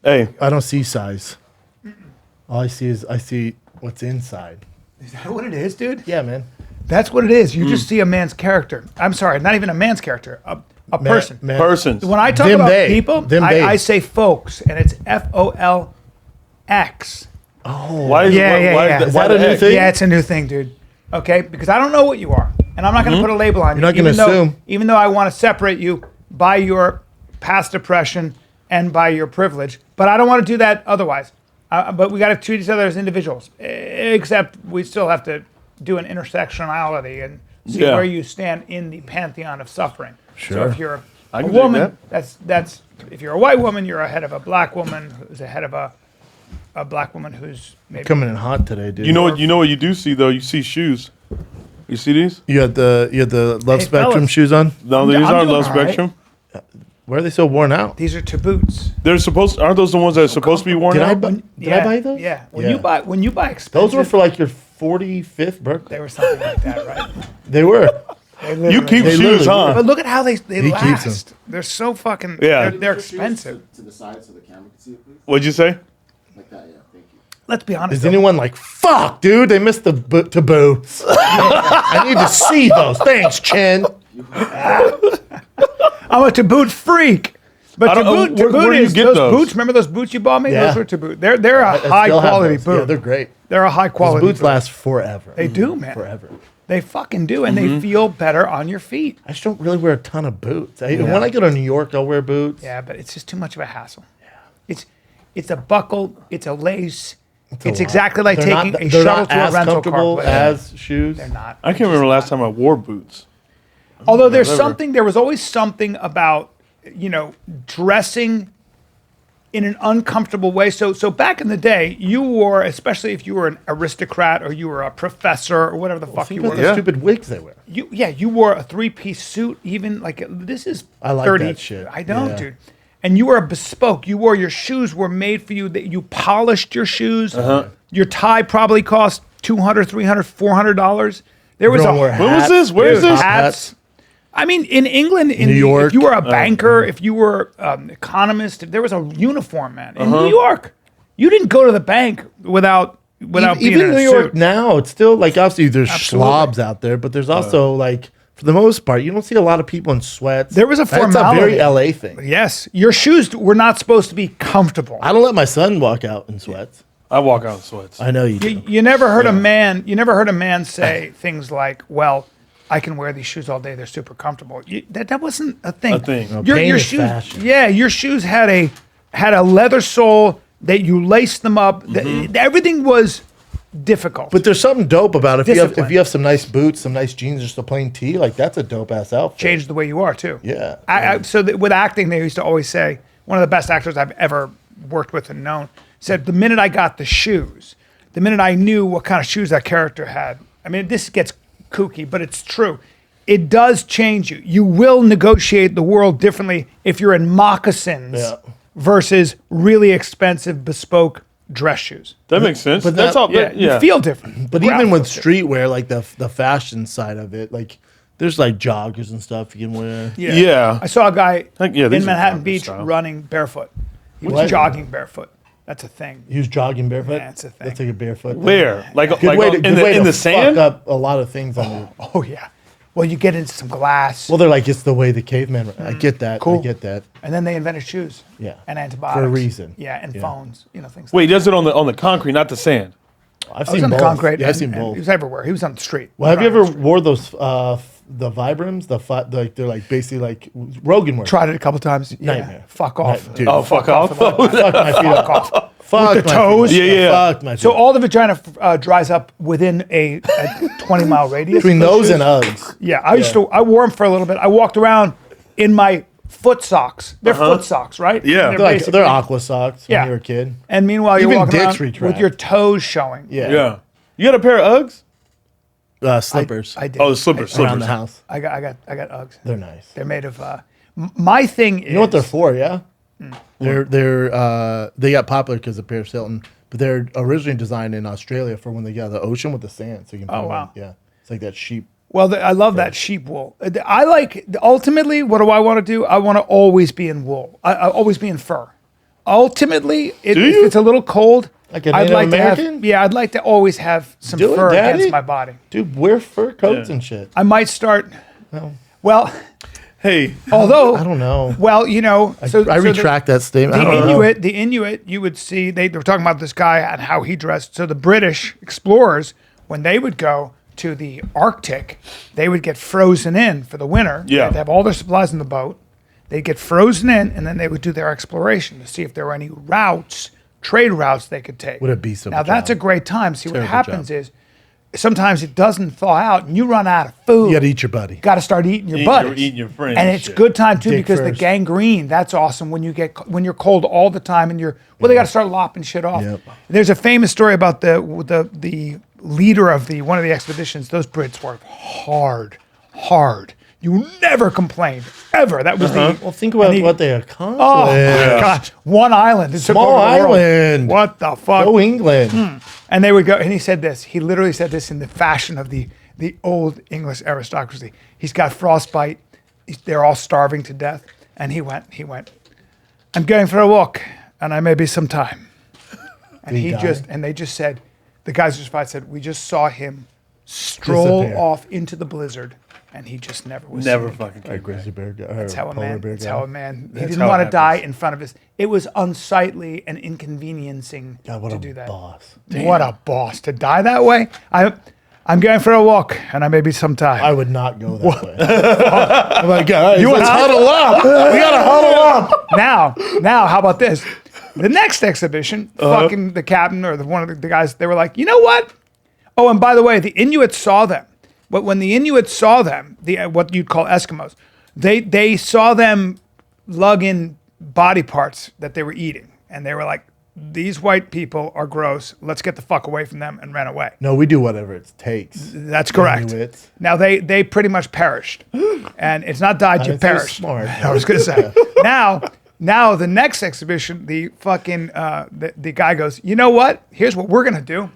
Hey, I don't see size. All I see is what's inside. Is that what it is, dude? Yeah, man. That's what it is. You just see a man's character. I'm sorry, not even a man's character. A person. persons. When I talk Them about they. people, Them they. I say folks, and it's FOLX. Why is Yeah, yeah, why, yeah. why Is that the a new X? thing? Yeah, it's a new thing, dude. Okay, because I don't know what you are, and I'm not going to put a label on you. You're not gonna even though- assume. Even though I want to separate you by your past oppression and by your privilege, but I don't want to do that otherwise. But we got to treat each other as individuals. Except we still have to do an intersectionality and see Yeah. where you stand in the pantheon of suffering. So Sure. if you're I a can dig woman, that's if you're a white woman, you're ahead of a black woman who's ahead of a black woman who's maybe Coming in hot today, dude. You know what you do see though? You see shoes. You see these? You had the Love Hey, Spectrum fellas. shoes on. No, these I'm aren't doing Love all right. Spectrum. Why are they so worn out? these are to boots. They're supposed. Aren't those the ones that are supposed to be worn Did I out? buy? Did I buy those? Yeah. When Yeah. you buy expensive, Those were for like your 45th birthday. they were something like that, right? They were. They You literally- keep They shoes, literally- huh? But look at how they He keeps last. They're so fucking. Yeah. They're expensive. To the side so the camera can see it, please. What'd you say? Like that, yeah. Thank you. Let's be honest. Is though. anyone like, fuck, dude? They missed the to boots. I need to see those. Thanks, Chen. I'm a to boot freak. But I to don't- boot, where do you is get those those? boots. Remember those boots you bought me? Yeah. Those were to boot. They're a I high still have quality those. boot. Yeah, they're great. They're a high Those quality boots boot. last forever. They do, man. Forever. They fucking do, and Mm-hmm. they feel better on your feet. I just don't really wear a ton of boots. When I go to New York, I'll wear boots. Yeah, but it's just too much of a hassle. Yeah. It's a buckle. It's a lace. It's a lot. exactly like They're taking not, a they're shuttle not to a as rental car comfortable place. as shoes. They're not. I can't remember the last time I wore boots. Although there's Never. something, there was always something about, dressing in an uncomfortable way. So back in the day, you wore, especially if you were an aristocrat or you were a professor or whatever the fuck Think you about were. the Yeah. stupid wigs they wear. You wore a 3-piece suit. Even like this is I like 30. that shit. I don't, Yeah. dude. And you were a bespoke. You wore your shoes were made for you. That you polished your shoes. Your tie probably cost $200, $300, $400. There was Don't a wear When was hats. this? Where is Dude, this? hats. I mean, in England, in New York. if you were a banker, if you were economist, if there was a uniform, man. In New York, you didn't go to the bank without being Even in a New York suit. now, it's still like obviously there's Absolutely. slobs out there, but there's also like for the most part, you don't see a lot of people in sweats. There was a That's a formality. very LA thing. Yes, your shoes were not supposed to be comfortable. I don't let my son walk out in sweats. I walk out in sweats. I know you do. You never heard a man. You never heard a man say things like, "Well, I can wear these shoes all day. They're super comfortable." That wasn't a thing. A thing. No, pain Your is shoes. fashion. Yeah, your shoes had a leather sole that you laced them up. Everything was difficult. But there's something dope about it. Discipline. If you have some nice boots, some nice jeans, just a plain tee, like that's a dope ass outfit. changed the way you are too. Yeah. With acting, they used to always say, one of the best actors I've ever worked with and known said, the minute I got the shoes, the minute I knew what kind of shoes that character had. I mean, this gets kooky, but it's true. It does change you. You will negotiate the world differently if you're in moccasins Yeah. versus really expensive bespoke dress shoes. That makes sense. But That's that- all. Yeah, Yeah. you feel different. But The crowd even with feels different. streetwear, like the fashion side of it, like there's like joggers and stuff you can wear. Yeah. I saw a guy Heck yeah, these in are Manhattan jogger Beach style. running barefoot. He was What? jogging barefoot. That's a thing. He was jogging barefoot. Yeah, it's a thing. That's like a barefoot. thing. Where? Like Good way to, in good the way in to the sand? fuck up a lot of things on you. Oh yeah. Well, you get into some glass, Well, they're like it's the way the cavemen. I get that. Cool. I get that. and then they invented shoes. Yeah. And antibiotics For a reason. Yeah, and Yeah. phones. Things. Wait, he does it on the concrete, not the sand. I've I was seen on the both. concrete. Yeah, I've and- seen and both. He was everywhere. He was on the street. Well, have you Running ever on the street. wore those the Vibrams? Like they're like basically like Rogan wears. Tried it a couple times. Yeah. Nightmare. Fuck off. Dude. Oh, fuck off. Fuck my feet off. Fuck With the my toes? feet. Yeah, yeah. Fuck my feet. So all the vagina dries up within a 20-mile radius. between of those shoes. and Uggs. Yeah, I wore them for a little bit. I walked around in my foot socks. They're foot socks, right? Yeah. They're They're basically- they're aqua socks Yeah. when you were a kid. And meanwhile, you're Even walking dicks around retract. with your toes showing. Yeah. Yeah. You got a pair of Uggs? Slippers I did. Oh, the slippers. around the Slippers. house. I got Uggs. They're nice. They're made of. My thing is. You know what they're for? Yeah. Hmm. They got popular because of Paris Hilton, but they're originally designed in Australia for when they got the ocean with the sand, so you can. Put them wow. in. Yeah. It's like that sheep. Well, I love that sheep wool. Ultimately, what do I want to do? I want to always be in wool. I always be in fur. ultimately, Do if you? it's a little cold, Like a I'd Native like to have. American? Yeah, I'd like to always have some Do it, fur Daddy. against my body. Dude, wear fur coats Yeah. and shit. I might start. No. Well, Hey, although I don't know. Well, you know, I retract that statement. I don't know. The Inuit, you would see they were talking about this guy and how he dressed. So the British explorers, when they would go to the Arctic, they would get frozen in for the winter. Yeah. They'd have all their supplies in the boat. They'd get frozen in, and then they would do their exploration to see if there were any routes, trade routes they could take. What a beast of a Now that's a job. great time. See, what Terrible happens job. is sometimes it doesn't thaw out, and you run out of food. You got to eat your buddy. Got to start eating your Eating buddies. your- eating your friends And and it's shit. good time too Dick because the first. gangrene. That's awesome when you're cold all the time and they got to start lopping shit off. Yep. There's a famous story about the leader of one of the expeditions. Those Brits worked hard. You never complained ever. That was the Well, think about and he- what they accomplished. Oh my gosh, one island. It took Small over the world. island. What the fuck? Go England. And they would go, and he said this. He literally said this in the fashion of the old English aristocracy. He's got frostbite. They're all starving to death. And he went, I'm going for a walk, and I may be some time. And Did he die? they just said, the guys who survived said, we just saw him stroll Disappear. off into the blizzard, and he just never was never seen. fucking A came grizzly back. bear guy. That's how a man. That's how a man. He That's didn't how it want to die happens. in front of his. It was unsightly and inconveniencing God, what to a do that. boss. What a boss to die that way. I'm going for a walk, and I may be some time. I would not go that way. I'm like, guys, You let's would- huddle up. We got to huddle up. now, how about this? The next exhibition, fucking the captain or one of the guys, they were like, you know what? Oh, and by the way, the Inuits saw them. But when the Inuits saw them, what you'd call Eskimos, they saw them lug in body parts that they were eating, and they were like, these white people are gross. Let's get the fuck away from them, and ran away. No, we do whatever it takes. That's correct. Inuits. Now they pretty much perished, and it's not died, you didn't say perished. smart. I was gonna say. Now the next exhibition, the fucking the guy goes, you know what? Here's what we're gonna do.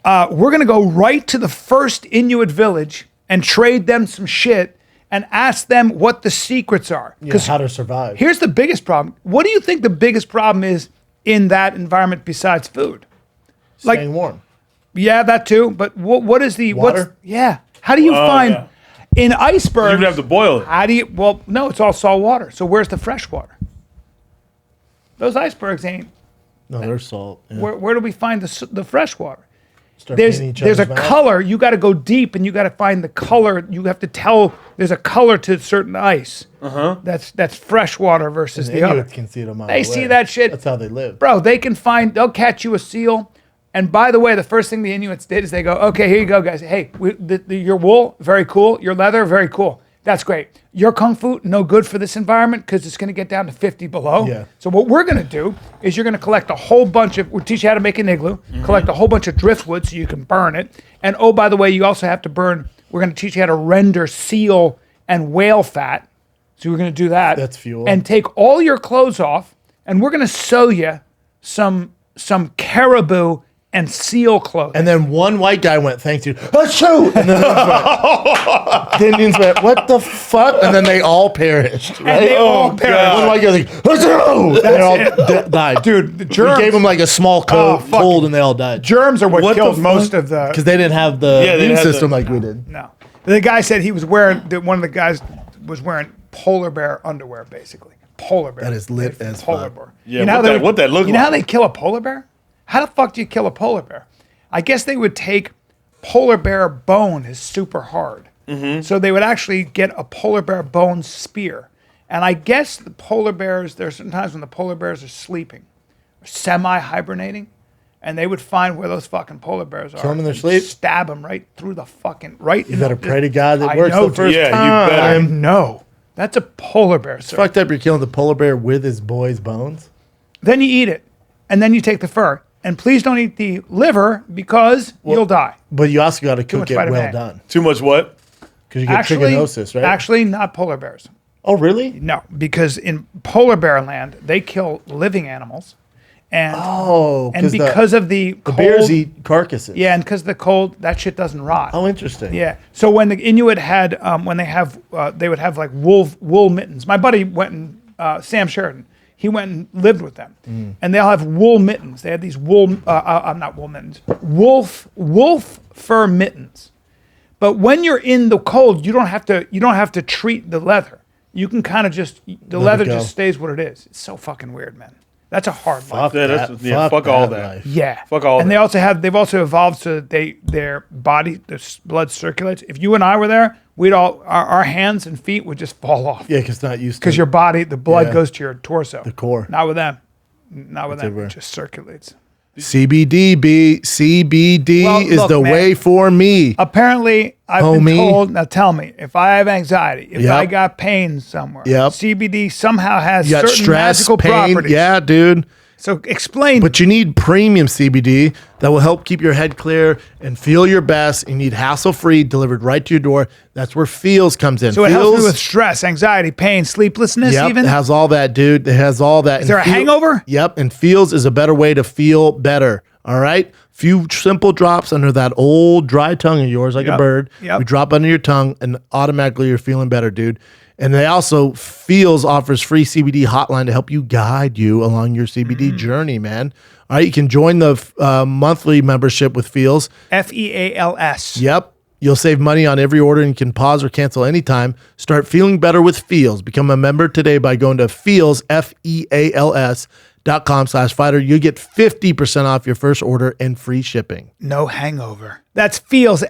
We're gonna go right to the first Inuit village and trade them some shit and ask them what the secrets are. Yeah, how to survive. Here's the biggest problem. What do you think the biggest problem is in that environment besides food? Like, Staying warm. yeah, that too. But what is the Water? Yeah. How do you find yeah. in icebergs? You would have to boil it. How do you? Well, no, it's all salt water. So where's the fresh water? Those icebergs ain't. No, there's salt. Yeah. Where do we find the fresh water? Start There's painting each a other's mouth. color. You got to go deep, and you got to find the color. You have to tell there's a color to certain ice. That's fresh water versus The the other. Inuits can see it a mile They away. see that shit. That's how they live. Bro, they'll catch you a seal. And by the way, the first thing the Inuits did is they go, okay, here you go, guys. Hey, your wool, very cool. Your leather, very cool. That's great. Your kung fu, no good for this environment because it's going to get down to 50 below. Yeah. So what we're going to do is you're going to collect a whole bunch of, we'll teach you how to make an igloo, collect a whole bunch of driftwood so you can burn it. And oh, by the way, you also have to burn, we're going to teach you how to render seal and whale fat. So we're going to do that. That's fuel. And take all your clothes off, and we're going to sew you some caribou and seal clothing. And then one white guy went, thanks you. Achoo! And then the Indians went, what the fuck? And then they all perished. Right? And they all perished. One white guy was like, achoo! They all died. Dude, the germs. We gave them like a small fucking- cold and they all died. Germs are what What the killed fuck? most of the. Because they didn't have the Yeah, they immune didn't have system the- like we did. No. The guy said he was wearing, one of the guys was wearing polar bear underwear, basically. Polar bear. That is lit Made from as polar fuck. bear. Yeah, You know how what that look You know how like? they kill a polar bear? How the fuck do you kill a polar bear? I guess they would take polar bear bone is super hard. So they would actually get a polar bear bone spear. And I guess the polar bears, there are certain times when the polar bears are sleeping, or semi-hibernating, and they would find where those fucking polar bears are. Kill 'em in their and sleep? Stab them right through the fucking, right. You better pray to God that I works know, the first yeah, you time. better. I know. That's a polar bear, sir. Fucked up, you're killing the polar bear with his boy's bones. Then you eat it, and then you take the fur. And please don't eat the liver because you'll die. But you also got to cook much it vitamin well A. done. Too much what? Because you get trichinosis, right? Actually, not polar bears. Oh, really? No, because in polar bear land, they kill living animals. And, Oh, and because of the cold, bears eat carcasses. Yeah, and because of the cold, that shit doesn't rot. Oh, interesting. Yeah. So when the Inuit had, when they would have like wool mittens. My buddy went and Sam Sheridan. He went and lived with them, and they all have wool mittens. They had these not wool mittens, wolf fur mittens. But when you're in the cold, you don't have to treat the leather. You can kind of just the leather go. just stays what it is. It's so fucking weird, man. That's a hard life. Fuck Yeah, that. that's- yeah, fuck all that. life. Yeah. Fuck all And that. they've also evolved so that their body, blood circulates. If you and I were there, our hands and feet would just fall off. Yeah, because not used to. Because your body, the blood Yeah. goes to your torso. The core. Not with them. Not with them. everywhere. It just circulates. CBD Well, is look, the man. way for me. Apparently, I've Homie. been told. Now tell me, if I have anxiety, if Yep. I got pain somewhere, Yep. CBD somehow has You got certain stress, magical pain. properties. Yeah, dude. So explain. But you need premium CBD that will help keep your head clear and feel your best. You need hassle-free, delivered right to your door. That's where Feels comes in. so it helps me Feels- with stress, anxiety, pain, sleeplessness. Yep, Even it has all that, dude. It has all that. is there a hangover? Yep, and Feels is a better way to feel better. All right? Few simple drops under that old dry tongue of yours, like a Yep, bird. yep. We drop under your tongue, and automatically you're feeling better, dude. And they also, Feels offers free CBD hotline to help you guide you along your CBD journey, man. All right, you can join the monthly membership with Feels. FEALS. Yep. You'll save money on every order and can pause or cancel anytime. Start feeling better with Feels. Become a member today by going to Feels, FEALS.com/fighter. You get 50% off your first order and free shipping. No hangover. That's Feels,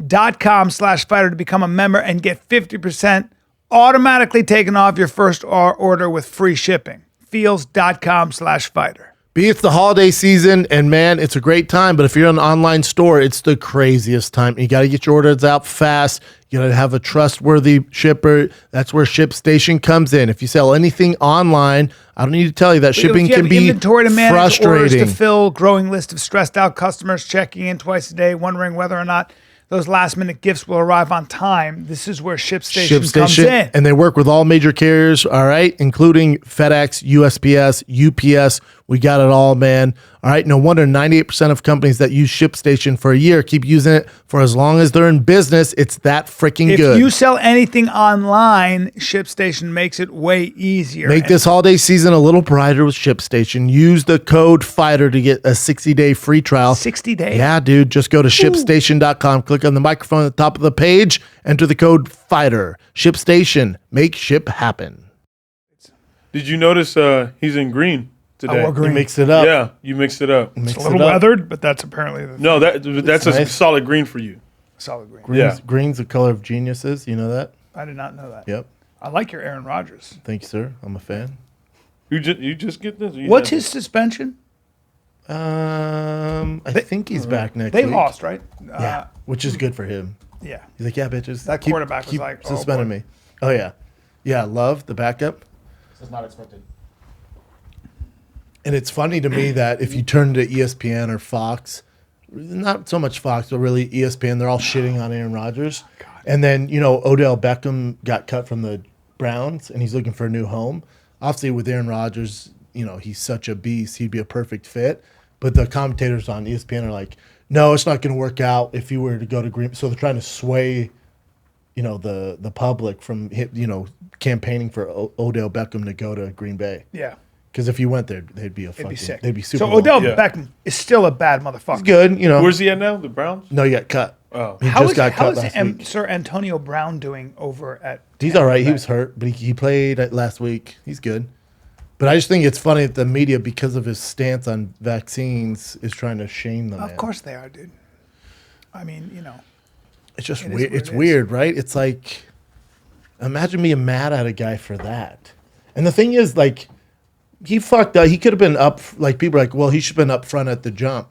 FEALS.com/fighter to become a member and get 50% automatically taken off your first order with free shipping. Feels.com/fighter. Be it's the holiday season, and man, it's a great time. But if you're an online store, it's the craziest time. You got to get your orders out fast. You got to have a trustworthy shipper. That's where ShipStation comes in. If you sell anything online, I don't need to tell you that shipping If you can have be inventory to manage, orders frustrating. to fill, growing list of stressed out customers checking in twice a day, wondering whether or not those last minute gifts will arrive on time. This is where ShipStation comes in. And they work with all major carriers, all right, including FedEx, USPS, UPS. We got it all, man. All right, no wonder 98% of companies that use ShipStation for a year keep using it for as long as they're in business. It's that freaking If good. you sell anything online, ShipStation makes it way easier. Make this holiday season a little brighter with ShipStation. Use the code FIGHTER to get a 60-day free trial. 60 days. Yeah, dude. Just go to ShipStation.com. Click on the microphone at the top of the page. Enter the code FIGHTER. ShipStation. Make ship happen. Did you notice he's in green today? wore You green. mix it up. Yeah, you mixed it up. Mix It's a it little up. weathered, but that's apparently the No, that's a nice. solid green for you. solid green. Green's, Yeah. green's the color of geniuses. You know that? I did not know that. Yep. I like your Aaron Rodgers. Thank you, sir. I'm a fan. You just get this. Or you What's had his suspension? I think he's back next They week. lost, right? Yeah, which is good for him. Yeah. He's like, yeah, bitches. That quarterback was like, oh, suspending boy. me. Oh yeah, yeah. Love the backup. This is not expected. And it's funny to me that if you turn to ESPN or Fox, not so much Fox, but really ESPN, they're all shitting on Aaron Rodgers. And then, Odell Beckham got cut from the Browns and he's looking for a new home. Obviously, with Aaron Rodgers, he's such a beast. He'd be a perfect fit. But the commentators on ESPN are like, no, it's not going to work out if you were to go to Green. So they're trying to sway, the public from, campaigning for Odell Beckham to go to Green Bay. Yeah. Because if you went there, they'd be It'd be sick. They'd be super. So Bowl. Odell Yeah. Beckham is still a bad motherfucker. He's good, Where's he at now? The Browns? No, he got cut. Oh. He How just is, got how cut is last week. Sir Antonio Brown doing over at He's all right. He was hurt, but he played last week. He's good. But I just think it's funny that the media, because of his stance on vaccines, is trying to shame the man. Of course they are, dude. I mean, It's just It is weird. what It's it is. weird, right? It's like, imagine being mad at a guy for that. And the thing is, like, he fucked up. He could have been up. Like, people are like, well, he should have been up front at the jump.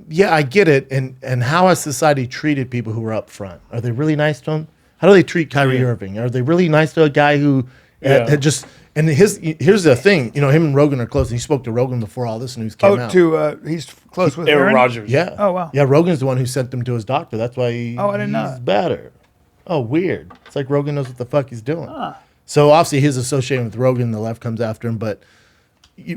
Yeah, I get it. And how has society treated people who were up front? Are they really nice to him? How do they treat Kyrie Irving? Are they really nice to a guy who had just? And here's the thing. Him and Rogan are close. And he spoke to Rogan before all this news came out. he's close with Aaron Rodgers. Yeah. Oh, wow. Yeah, Rogan's the one who sent him to his doctor. That's why I didn't know he's that. better. Oh, weird. It's like Rogan knows what the fuck he's doing. So obviously his association with Rogan, the left comes after him. But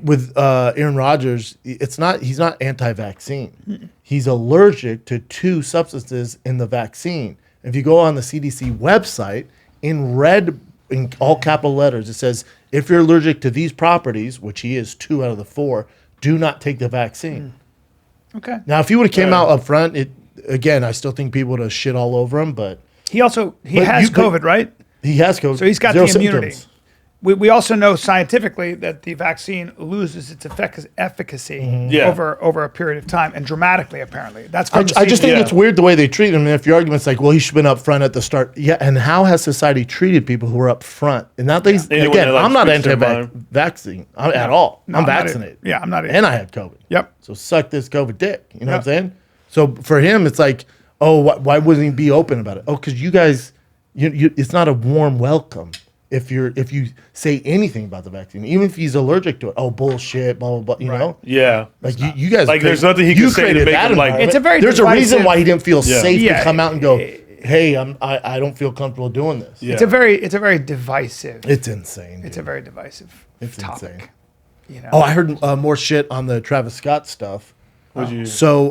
with Aaron Rodgers, he's not anti-vaccine. He's allergic to 2 substances in the vaccine. If you go on the CDC website, in red in all capital letters. It says, if you're allergic to these properties, which he is 2 out of the 4, do not take the vaccine. Okay. Now, if he would have came out up front, I still think people would have shit all over him, but He has COVID, right? he has COVID. So he's got Zero the immunity. symptoms. We also know scientifically that the vaccine loses its efficacy Yeah. over a period of time, and dramatically, apparently. That's from the I just think Yeah. it's weird the way they treat him. And if your argument's like, well, he should have been up front at the start. Yeah, and how has society treated people who are up front? And not these, Anyone again, that, like, I'm not speaks their mind. anti-vaccine at all. No, I'm I'm not vaccinated. either. Yeah, I'm not either. And I had COVID. Yep. So suck this COVID dick. You know what I'm Yep. saying? So for him, it's like, oh, why wouldn't he be open about it? Oh, because you guys, it's not a warm welcome if you say anything about the vaccine, even if he's allergic to it. Oh, bullshit, blah blah blah. You know, Yeah. like you guys, Like, there's nothing he can say to created make that him, like- environment. It's a very there's a reason divisive- why he didn't feel Yeah. safe Yeah. to come out and go, hey, I don't feel comfortable doing this. Yeah. It's a very divisive. It's insane. It's a very divisive It's topic. insane. You know. Oh, I heard more shit on the Travis Scott stuff. Would you? So,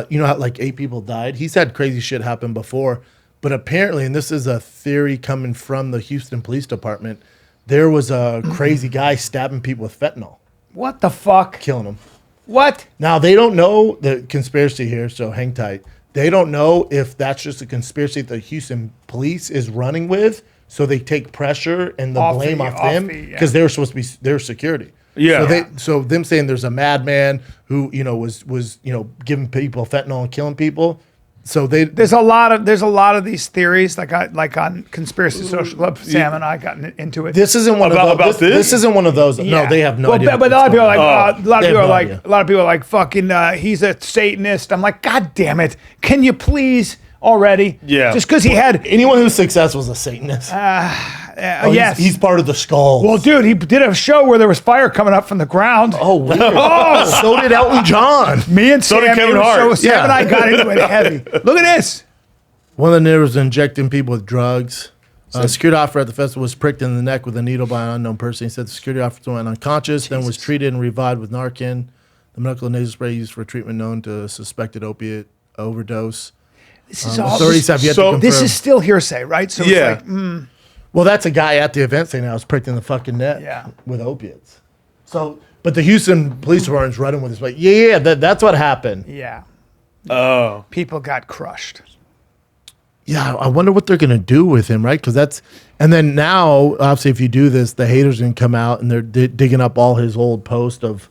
you know how like 8 people died? He's had crazy shit happen before. But apparently, and this is a theory coming from the Houston Police Department, there was a crazy guy stabbing people with fentanyl, What the fuck? killing them. What? Now, they don't know the conspiracy here, so hang tight. They don't know if that's just a conspiracy that the Houston police is running with, so they take pressure and the Off blame the- off off them the, yeah. because they're supposed to be their security. Yeah. So them saying there's a madman who was giving people fentanyl and killing people. So There's a lot of these theories, like on Conspiracy Social Club. Sam and I got into it. this isn't one About of those. this? This isn't one of those. Yeah. No, they have no Well, idea. But a lot of people are like, on. a lot They of people have are no like, idea. a lot of people are like, fucking, he's a Satanist. I'm like, God damn it! Can you please already? Yeah. Just because he had, anyone who's successful is a Satanist. yes, he's part of the skull. Well, dude, he did a show where there was fire coming up from the ground. Oh, weird. So did Elton John. Me and So did Sam, Kevin it was Hart. so- Sam Yeah. and I got into it heavy. Look at this. One of the neighbors injecting people with drugs. A security officer at the festival was pricked in the neck with a needle by an unknown person. He said the security officer went unconscious, then was treated and revived with Narcan, the medical nasal spray used for treatment known to suspected opiate overdose. This is all. Authorities have yet to so- confirm. This is still hearsay, right? So Yeah. it's like, Well, that's a guy at the event saying I was pricked in the fucking neck Yeah. with opiates. So, but the Houston Police Department's running with this. Like, yeah, that's what happened. yeah, Oh. people got crushed. Yeah, I wonder what they're gonna do with him, right? Because that's, and then now, obviously, if you do this, the haters are gonna come out and they're digging up all his old post of,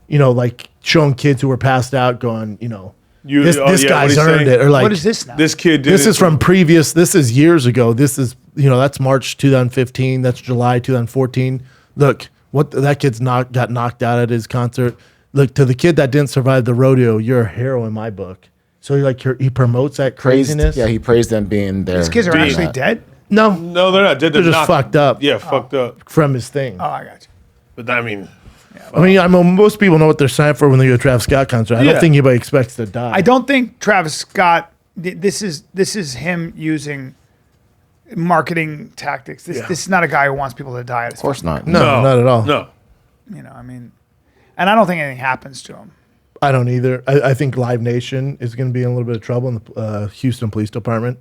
like showing kids who were passed out, going, this yeah, guy's what'd he earned say? it, or like What is this now? This kid did This it. is from previous. This is years ago. This is that's March 2015. That's July 2014. Look, what that kid's got knocked out at his concert. Look, to the kid that didn't survive the rodeo, you're a hero in my book. So he promotes that craziness. Yeah, he praised them being there. These kids are Being actually that. dead. No, No, they're not dead. They're just not- fucked up. Yeah, fucked up. From his thing. Oh, I got you. But I mean, I mean, most people know what they're signed for when they go to a Travis Scott concert. I Yeah. don't think anybody expects to die. I don't think Travis Scott. This is him using marketing tactics. This is not a guy who wants people to die. At his Of course not. No, not at all. No. I mean, and I don't think anything happens to him. I don't either. I think Live Nation is going to be in a little bit of trouble in the Houston Police Department.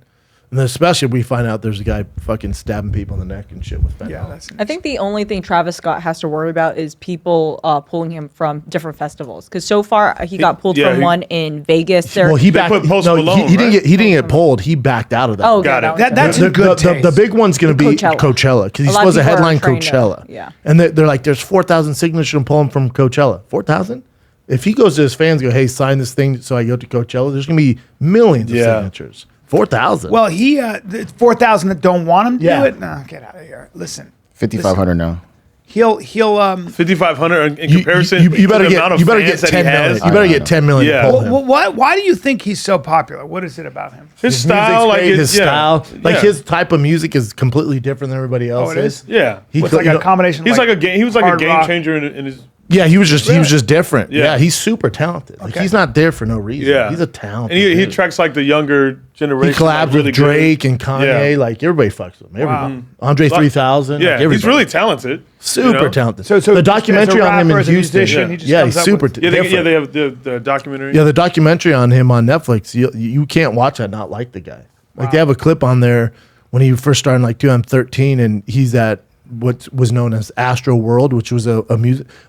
And then especially if we find out there's a guy fucking stabbing people in the neck and shit with fentanyl. Yeah, that's. I think the only thing Travis Scott has to worry about is people pulling him from different festivals. Because so far he got pulled yeah, from he- one in Vegas. Well, he They backed. put Post No, Malone, he didn't right? get pulled. He backed out of that. Oh, one. Got okay, it. That's the, in good the, taste. the big one's going to be Coachella. Coachella because he's A lot of supposed to people are headline trying to- Coachella. yeah. And they're like, there's 4,000 signatures to pull him from Coachella. 4,000? If he goes to his fans, and go, hey, sign this thing so I go to Coachella. There's going to be millions of Yeah. signatures. 4,000. Well, the 4,000 that don't want him to Yeah. do it. No, get out of here. Listen, 5,500 now. he'll 5,500 in comparison. you better to the get amount of you better fans get that he 10 million. has. You better I get know. 10 million Yeah. to pull him. why do you think he's so popular? What is it about him? His style, like his yeah. style, like Yeah. his type of music is completely different than everybody else's. it is? Yeah. He It's co- like you a know- combination. He's like a game. He was like a hard game rock. changer in his. Yeah, he was just different. Yeah. Yeah, he's super talented. Like Okay. he's not there for no reason. Yeah, He's a talent. and he attracts like the younger generation. He collabs like, really with Drake good. and Kanye. Yeah. Like everybody fucks with him. Everybody. Wow. Andre 3000. Yeah, like, he's everybody. really talented. super you know? talented. So the documentary as a on him in rapper, as a Houston. musician, he just Yeah, comes he's up super. with- Yeah, different. they have the documentary. Yeah, the documentary on him on Netflix. You can't watch that and not like the guy. Like they have a clip on there when he first started in like 2013, and he's at what was known as Astro World, which was a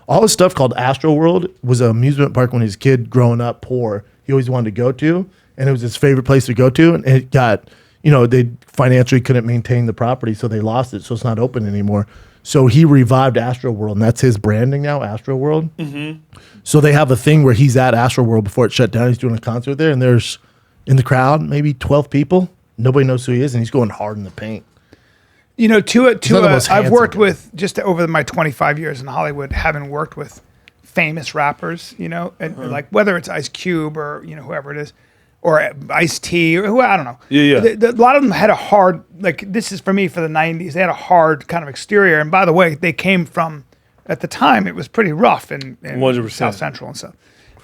all his stuff called Astro World was an amusement park when he was a kid growing up poor. He always wanted to go to, and it was his favorite place to go to, and it got, they financially couldn't maintain the property, so they lost it, so it's not open anymore. So he revived Astro World, and that's his branding now, Astro World. Mm-hmm. So they have a thing where he's at Astro World before it shut down. He's doing a concert there, and there's in the crowd maybe 12 people. Nobody knows who he is, and he's going hard in the paint. I've worked with, just over my 25 years in Hollywood, having worked with famous rappers, and like whether it's Ice Cube or whoever it is, or Ice-T or who, I don't know. Yeah. A lot of them had a hard, like this is for me for the 90s. They had a hard kind of exterior, and by the way, they came from, at the time it was pretty rough in 100%. South Central and stuff.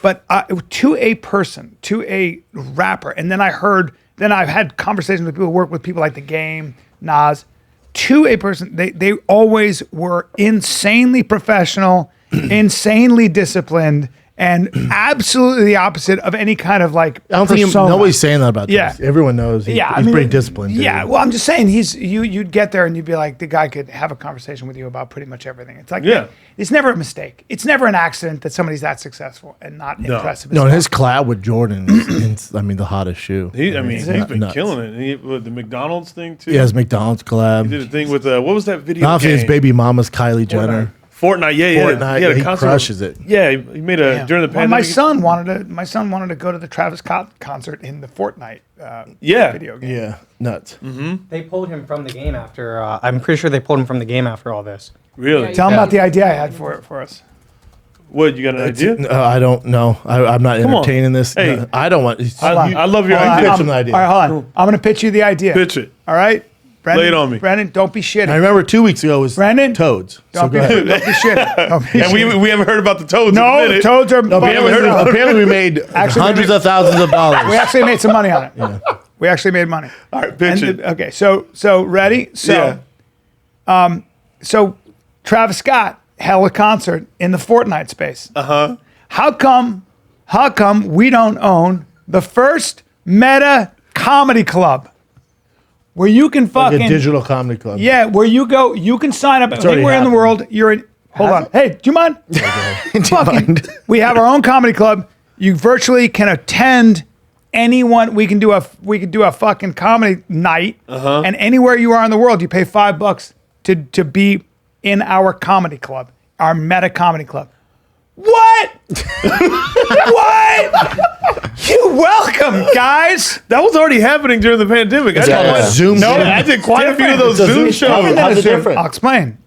But to a person, to a rapper, and then I've had conversations with people who work with people like The Game, Nas. To a person, they always were insanely professional, insanely disciplined, and absolutely the opposite of any kind of like I don't think persona. nobody's saying that about Yeah. this. Everyone knows he's pretty disciplined. Dude. Yeah, well, I'm just saying you'd get there and you'd be like, the guy could have a conversation with you about pretty much everything. It's like, it's never a mistake. It's never an accident that somebody's that successful and not impressive. No, and his collab with Jordan is, the hottest shoe. He's been nuts. killing it. With the McDonald's thing too. He has McDonald's collab. He did a thing with what was that video? Not game? his baby mama's Kylie Jenner. Fortnite, Fortnite, he concert. crushes it. Yeah, he made a during the pandemic. My son wanted to go to the Travis Scott concert in the Fortnite video game. Yeah, nuts. They pulled him from the game after. I'm pretty sure they pulled him from the game after all this. Really? Tell him about the idea I had for us. What, you got an idea? I don't know. I'm not entertaining this. Hey. No, I don't want. I love your Hold on, idea. Pitch him the idea. All right, hold on. I'm going to pitch you the idea. Pitch it. All right? Brendan, Lay it on me. Brendan, don't be shitty. I remember 2 weeks ago was Brandon? toads. So Don't be go ahead. shitty. Don't be And shitty. we haven't heard about the toads. in a No, minute. toads are. Apparently we made hundreds of thousands of dollars. We actually made some money on it. We actually made money. All right, pitch it. Okay, so ready? So, so Travis Scott held a concert in the Fortnite space. How come we don't own the first meta comedy club where you can Like fucking a digital comedy club. yeah, where you go, you can sign up already anywhere in the happened. world. You're in. Hold on. Hey, do you mind? Fucking, we have our own comedy club. You virtually can attend anyone. We can do a fucking comedy night, and anywhere you are in the world, you pay $5 to be in our comedy club, our meta comedy club. What? What? You're welcome, guys. That was already happening during the pandemic. I called did Zoom. No, Zoom. I did quite a few of those It's a Zoom Zoom. shows. How's it different? I'll explain.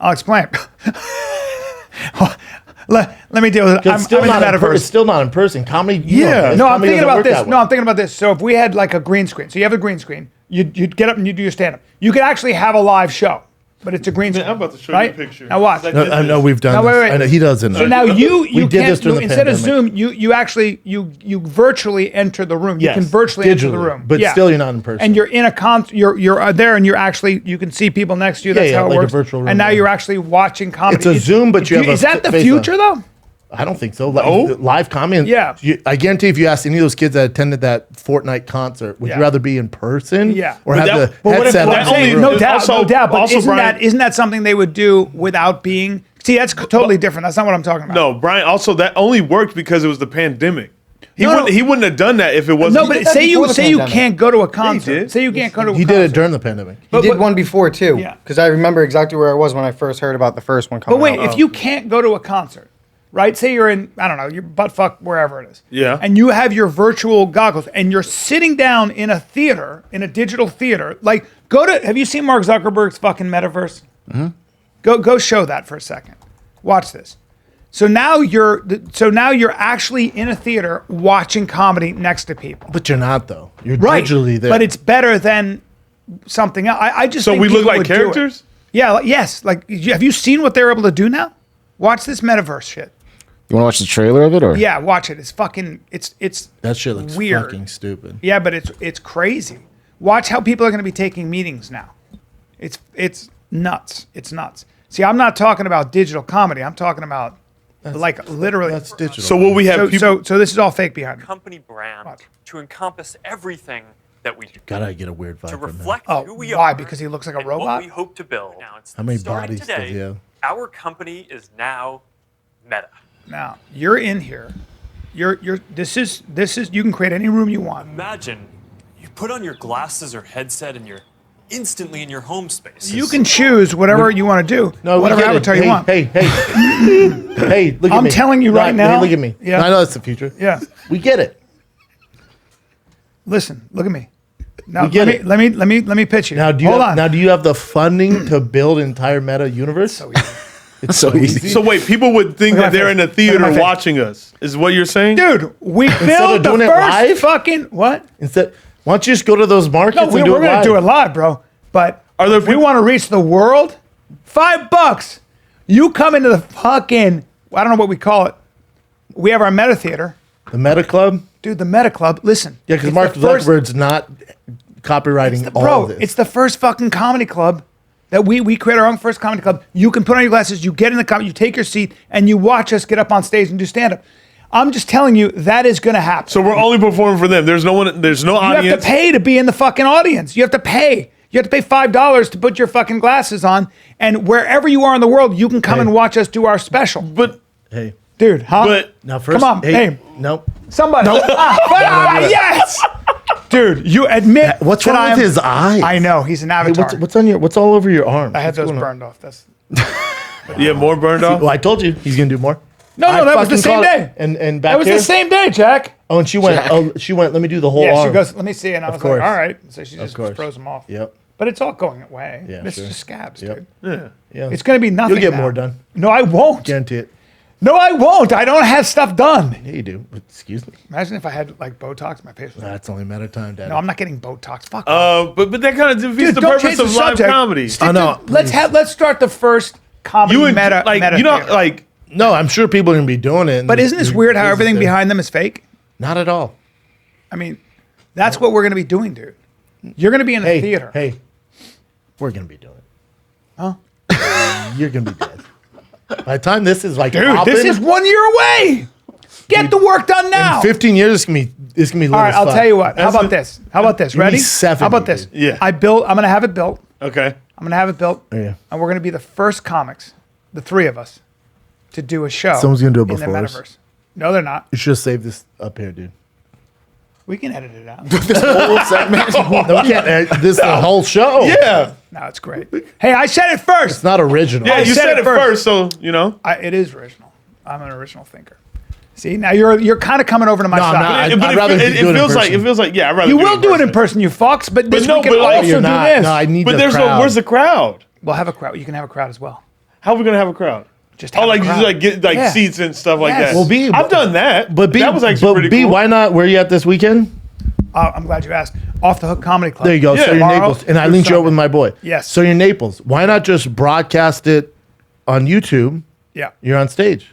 Let me deal with it. It's still, I'm in not the in metaverse. it's still not in person. Comedy. No, I'm comedy thinking doesn't about work this. that way. No, I'm thinking about this. So if we had like a green screen, so you have a green screen, you'd get up and you do your stand up. You could actually have a live show, but it's a green screen. I'm about to show right? you a picture. Now watch. Like- No, I know we've done No, this. wait. I know he doesn't. So now you We did can't this during the instead of pandemic. Zoom, you actually virtually enter the room. You Yes, can virtually enter the digitally, room, but still you're not in person. And you're in a you're there, and you can see people next to you. That's Yeah, how it like a works. virtual room, and now yeah. you're actually watching comedy. It's a Zoom, but you have a Is that the face future though? I don't think so. Live comedy. Yeah. I guarantee if you ask any of those kids that attended that Fortnite concert, would Yeah. you rather be in person? Yeah. Or But have that- the but what if headset that on? only- in the room? No doubt, Also- But also, Bryan- isn't that something they would do without being? See, that's totally different. That's not what I'm talking about. No, Brian. Also, that only worked because it was the pandemic. He No, wouldn't have done that if it wasn't. No, but did that say before the you pandemic. can't go to a concert. did. Say you can't go to a He concert. did it during the pandemic. He did one before too. Yeah. Because I remember exactly where I was when I first heard about the first one coming But wait, out. if you can't go to a concert, right? Say you're in, I don't know, you're buttfuck wherever it is. Yeah. And you have your virtual goggles and you're sitting down in a theater, in a digital theater. Like, have you seen Mark Zuckerberg's fucking metaverse? Mm-hmm. Go show that for a second. Watch this. So now you're actually in a theater watching comedy next to people. But you're not, though. You're Right. digitally there. But it's better than something else. I just So think we look people like would do it. characters? Yeah, yes. Like, have you seen what they're able to do now? Watch this metaverse shit. You want to watch the trailer of it, or Yeah, watch it. It's fucking. It's that shit looks weird. fucking stupid. Yeah, but it's crazy. Watch how people are going to be taking meetings now. It's nuts. It's nuts. See, I'm not talking about digital comedy. I'm talking about like literally. That's digital. So will we have people? So this is all fake behind me. company brand to encompass everything that we do Gotta get a weird vibe to from him. reflect Oh, who we why? are. Because he looks like a and robot? What we hope to build. Now, it's How many starting bodies does today, he have? Our company is now Meta. Now, you're in here. This is you can create any room you want. Imagine you put on your glasses or headset and you're instantly in your home space. You can choose whatever you want to do. No, we whatever get it. avatar Hey, you want. Hey, look at I'm me. telling you right now. Hey, look at me. Yeah. I know it's the future. Yeah. We get it. Listen, look at me. Now We get let me pitch you. Now, do Hold on. you have the funding to build an entire meta universe? So easy. It's so easy. So wait, people would think Look at that my they're face. in the Look at theater my face. watching us. Is what you're saying? Dude, we of built the doing it first live? fucking what? Instead, why don't you just go to those markets No, and do we're it gonna live? do it live, bro. But Are there if we people- want to reach the world, $5. You come into the fucking I don't know what we call it. We have our Meta Theater. The Meta Club? Dude, the Meta Club. Listen. Yeah, because it's Mark the first- Zuckerberg's not copywriting all Bro, of this. it's the first fucking comedy club that we create our own first comedy club. You can put on your glasses, you get in the comedy, you take your seat, and you watch us get up on stage and do stand-up. I'm just telling you, that is going to happen. So we're only performing for them. There's no one. There's no you audience. have to pay to be in the fucking audience. You have to pay. You have to pay $5 to put your fucking glasses on, and wherever you are in the world, you can come and watch us do our special. But hey, Dude, huh? But- now first, come on, hey, nope. somebody. Yes, dude, you admit What's that wrong I with am- his eye? I know he's an Hey, avatar. what's all over your arm? I had What's those going on? burned off. That's yeah, more burned off. Well, I told you he's gonna do more. no, I that was the fucking same called day. it. And back That was here. the same day, Jack. Oh, and she went. Oh, she went. Let me do the whole Yeah, arm. she goes, let me see. And I was course. like, all right. So she just course. froze them off. Yep. But it's all going away. Yeah, It's sure. just scabs, Yep. dude. Yeah. It's going to be nothing. You'll get now. more done. No, I won't. Guarantee it. No, I won't. I don't have stuff done. Yeah, you do. Excuse me. Imagine if I had like Botox, my face was. That's only a matter of time, Dad. No, I'm not getting Botox. Fuck. off. But that kind of defeats Dude, the don't purpose change the of live subject. comedy. Stick I know. to- let's start the first comedy You meta. you know, theater. like No, I'm sure people are gonna be doing it. and But isn't this there's weird how business everything there. behind them is fake? Not at all. I mean, that's what we're going to be doing, dude. You're going to be in a Hey, theater. hey, we're gonna be doing it. Huh? You're gonna be dead. By the time this is like, Dude, popping, this is 1 year away. Get the work done now. in 15 years, it's gonna be lit All right, as I'll fuck. tell you what. How about this? How about this? Give me Ready? 70, How about this? dude. Yeah. I'm going to have it built. okay. I'm going to have it built. Oh, yeah. And we're going to be the first comics, the three of us, to do a show. Someone's gonna do it in the before us. metaverse. No, they're not. You should have saved this up here, dude. We can edit it out. Whole segment. No, we can't. This the whole show. Yeah. No, it's great. Hey, I said it first. It's not original. Yeah, you said said it it first. first, so you know. It is original. I'm an original thinker. See, now you're kind of coming over to my No, I'm side. not. I'd But rather it do it in feels like person. yeah. I'd rather You will do it in person, you fucks. But this no, we can but like, also You're do not. this. No, I need But the there's crowd. where's the crowd? We'll have a crowd. You can have a crowd as well. How are we gonna have a crowd? Just have Oh, like a you crowd. like get like Yeah. seats and stuff like Yes. that. Well, B, I've done that, But B, that was actually pretty B, cool. why not? Where are you at this weekend? I'm glad you asked. Off the Hook Comedy Club. There you go. Yeah. So you're in Tomorrow Naples, and I through linked you up Sunday. with my boy. Yes. So you're in Naples. Why not just broadcast it on YouTube? Yeah. You're on stage.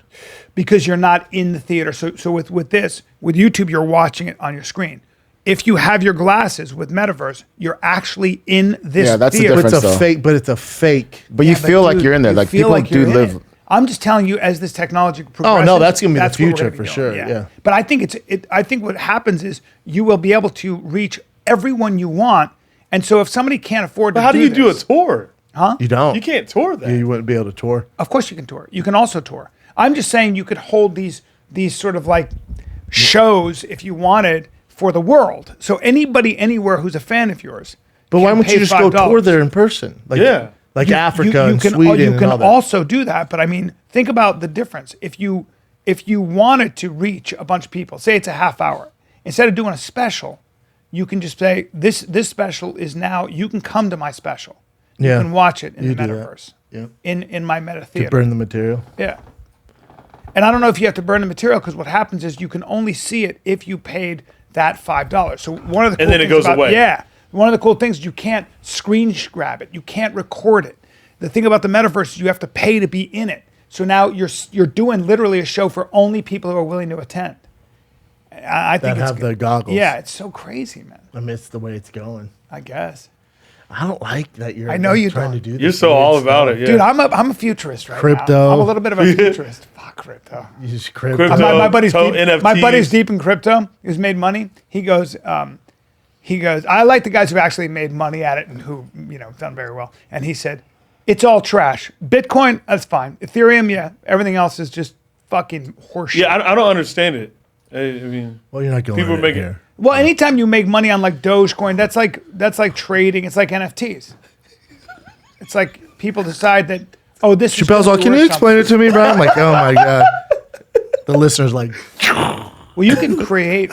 Because you're not in the theater. So with YouTube, you're watching it on your screen. If you have your glasses with Metaverse, you're actually in this Yeah, that's the theater. But it's a Difference, though. fake. But it's a fake. But you Yeah, feel like dude, you're in there. you Like feel people you're do in live. it. I'm just telling you, as this technology progresses. no, that's gonna be the what we're future gonna be for doing, sure, yeah. But I think I think what happens is you will be able to reach everyone you want. And so if somebody can't afford to But how do you do a this- tour? You don't. You can't tour that. You wouldn't be able to tour. Of course you can tour. You can also tour. I'm just saying you could hold these sort of like shows if you wanted for the world. So anybody anywhere who's a fan of yours. But why can won't you pay just go $5. tour there in person? Like, Yeah. Like You- Africa you and can, Sweden. You can and all that. also do that, but I mean, think about the difference. If you wanted to reach a bunch of people, say it's a half hour, instead of doing a special, you can just say this special is now. You can come to my special. Yeah. You can watch it in You the do that. metaverse. Yeah. In my meta To theater. burn the material. Yeah. And I don't know if you have to burn the material because what happens is you can only see it if you paid that $5. So one of the cool And then it things goes about, away. Yeah. One of the cool things, you can't screen grab it. You can't record it. The thing about the metaverse is you have to pay to be in it. So now you're doing literally a show for only people who are willing to attend. I think That it's have good. the goggles. Yeah, it's so crazy, man. I miss the way it's going. I guess. I don't like that you're. I know you trying don't. to do. You're this so weird all about stuff. it, yeah. Dude, I'm a futurist right Crypto. now. I'm a little bit of a futurist. Fuck crypto. You just crypto. Crypto. My buddy's deep. My NFTs. buddy's deep in crypto. He's made money. He goes, he goes, I like the guys who actually made money at it and who, done very well. And he said, it's all trash. Bitcoin, that's fine. Ethereum, yeah. Everything else is just fucking horseshit. Yeah, I don't understand it. I mean, Well, you're not going people to make it. here. Well, anytime you make money on like Dogecoin, that's like trading. It's like NFTs. It's like people decide that, oh, this is Chappelle's all, can you explain it to me, Brian? I'm like, oh my God. The listener's like, Well, you can create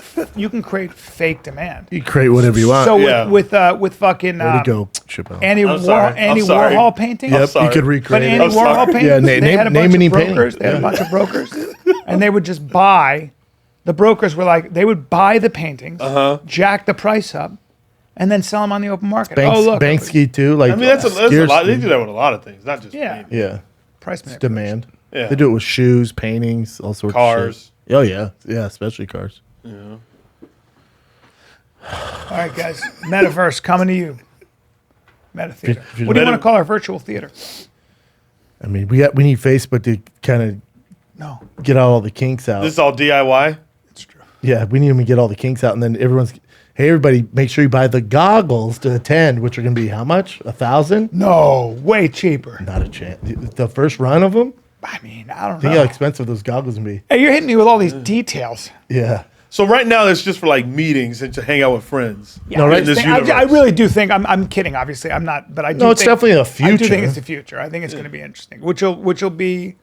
fake demand. you create whatever you want. So Yeah. with fucking Way to go, Chappelle. Andy I'm sorry. Andy I'm sorry. Warhol paintings. I'm Yep, sorry. you could But recreate Andy it. sorry. Warhol paintings, Yeah, they had a name bunch any of brokers. painting. They had a Yeah. bunch of brokers, and they would just buy. The brokers were like, they would buy the paintings, jack the price up, and then sell them on the open market. Banks, oh, look, Banksy too. Like, I mean, that's a lot. They do that with a lot of things, not just Yeah. painting. Yeah, price it's manipulation. demand. Yeah. They do it with shoes, paintings, all sorts of Cars. shit. Oh yeah, yeah, especially cars. All right, guys, metaverse coming to you. Meta theater. If you- What do you Meta- want to call our virtual theater? I mean, we need Facebook to kind of No, get all the kinks out. This is all DIY. it's true. Yeah, we need them to get all the kinks out, and then hey, everybody, make sure you buy the goggles to attend, which are going to be how much? 1,000? No, way cheaper. Not a chance. The first run of them. I mean, I don't Think how know. expensive those goggles can be. Hey, you're hitting me with all these details. Yeah. So right now, it's just for like meetings and to hang out with friends. Yeah, No, right, I, just this think- I universe. really do think I'm kidding. Obviously, I'm not. But I do. No, it's think, definitely the I do think future. it's the future. I think it's going to be interesting. Which will be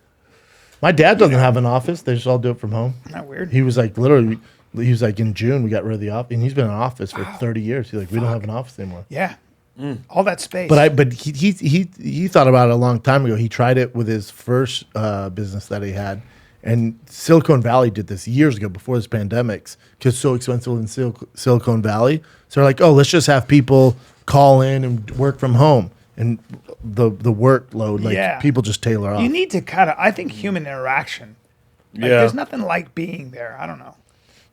My dad doesn't have an office. They just all do it from home. not weird. He was like, literally, he was like, in June, we got rid of the office. And he's been in office for 30 years. He's like, we don't have an office anymore. Yeah, all that space. But he thought about it a long time ago. He tried it with his first business that he had, and Silicon Valley did this years ago before this pandemics because it's so expensive in Silicon Valley. So they're like, oh, let's just have people call in and work from home, and the workload, like Yeah. people just tailor off. you need to kind of. I think human interaction. Like, Yeah. there's nothing like being there. I don't know.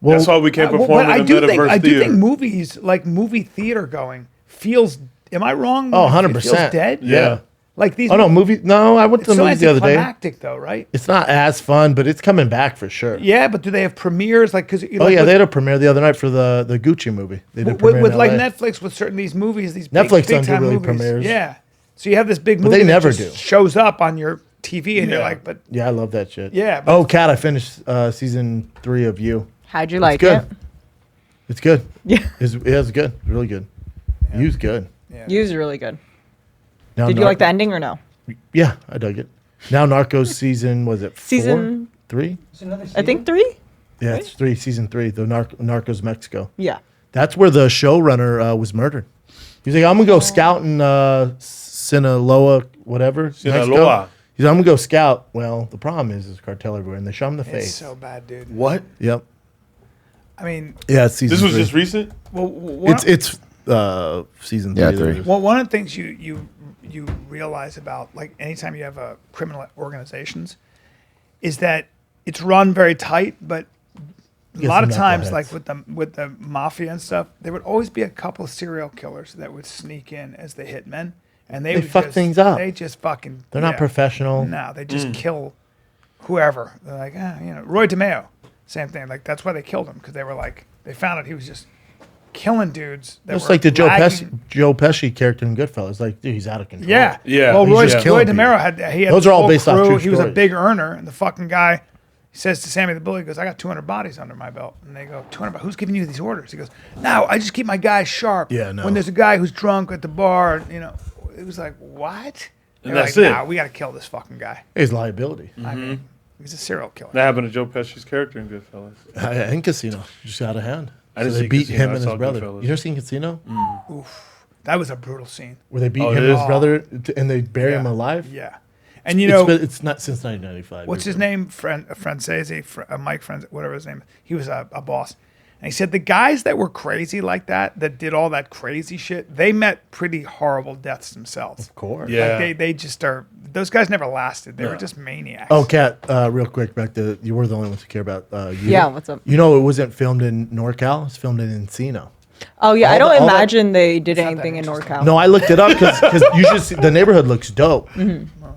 Well, That's why we can't Well, perform but in the metaverse I do theater. think movies, like movie theater going, feels. Am I wrong? oh, It 100%. feels dead. Yeah. Like these. Oh no, movie. No, I went to It's the so movies the other day. anticlimactic, though, right? It's not as fun, but it's coming back for sure. Yeah, but do they have premieres? Like, because Oh yeah, they had a premiere the other night for the Gucci movie. They did a premiere with in like LA. Netflix with certain these movies, these Netflix big don't do time really movies. premieres. Yeah, so you have this big But movie they that never just do. shows up on your TV, and you're Yeah. like, but Yeah, I love that shit. Yeah, but- Oh, Kat, I finished season 3 of You. How'd you like good. it? It's good. Yeah. It's good. It's really good. You's good. You was really good. Now Did you like the ending or no? Yeah, I dug it. Now Narcos season, was it 4? Season- 3? I think 3? Yeah, it's 3, season 3, the Narcos Mexico. Yeah. That's where the showrunner was murdered. He's like, I'm going to go scout in Sinaloa, whatever. Mexico. Sinaloa. He's like, I'm going to go scout. Well, the problem is there's cartel everywhere, and they shot him in the it's face. so bad, dude. What? Yep. I mean, Yeah, it's season This was 3. just recent. well, one, It's season 3. Yeah, that 3. it is. well, one of the things you realize about like anytime you have a criminal organizations is that it's run very tight, but a Get lot some of times, knuckleheads. like with the mafia and stuff, there would always be a couple of serial killers that would sneak in as the hitmen, and they would fuck just, things up. They just fucking. They're not professional. No, they just kill whoever. They're like, Roy DeMeo, same thing. Like that's why they killed him because they were like they found out he was just killing dudes. That It's were like the Joe lagging- Pesci character in Goodfellas. Like, dude, he's out of control. Yeah, Yeah. Well, He's Roy, just Roy killing DeMero he had Those the are all whole based off crew. true He was a stories. big earner, and the fucking guy says to Sammy the Bully, he goes, "I got 200 bodies under my belt," and they go, "200? Who's giving you these orders?" He goes, "No, I just keep my guys sharp. Yeah, no. When there's a guy who's drunk at the bar, it was like what? And They're that's like, it. Nah, we got to kill this fucking guy. His liability. I mean, he's a serial killer. That happened to Joe Pesci's character in Goodfellas. In Casino, just out of hand. I didn't so they see beat Casino, him I and saw his brother. Goodfellas. You never seen Casino? That was a brutal scene. Where they beat Oh, him it and his is? brother, and they bury him Yeah. alive. Yeah, and you know it's not since 1995. what's his name? Francese, Mike Franz, whatever his name is. He was a boss. And he said the guys that were crazy like that did all that crazy shit, they met pretty horrible deaths themselves. Of course. Yeah. Like they just are, those guys never lasted. They were just maniacs. Oh, Kat, real quick, back to you were the only ones who care about you. Yeah, what's up? You know, it wasn't filmed in NorCal. It's filmed in Encino. Oh yeah, I All don't all that- imagine they did not that anything in interesting. NorCal. No, I looked it up because you should see the neighborhood looks dope.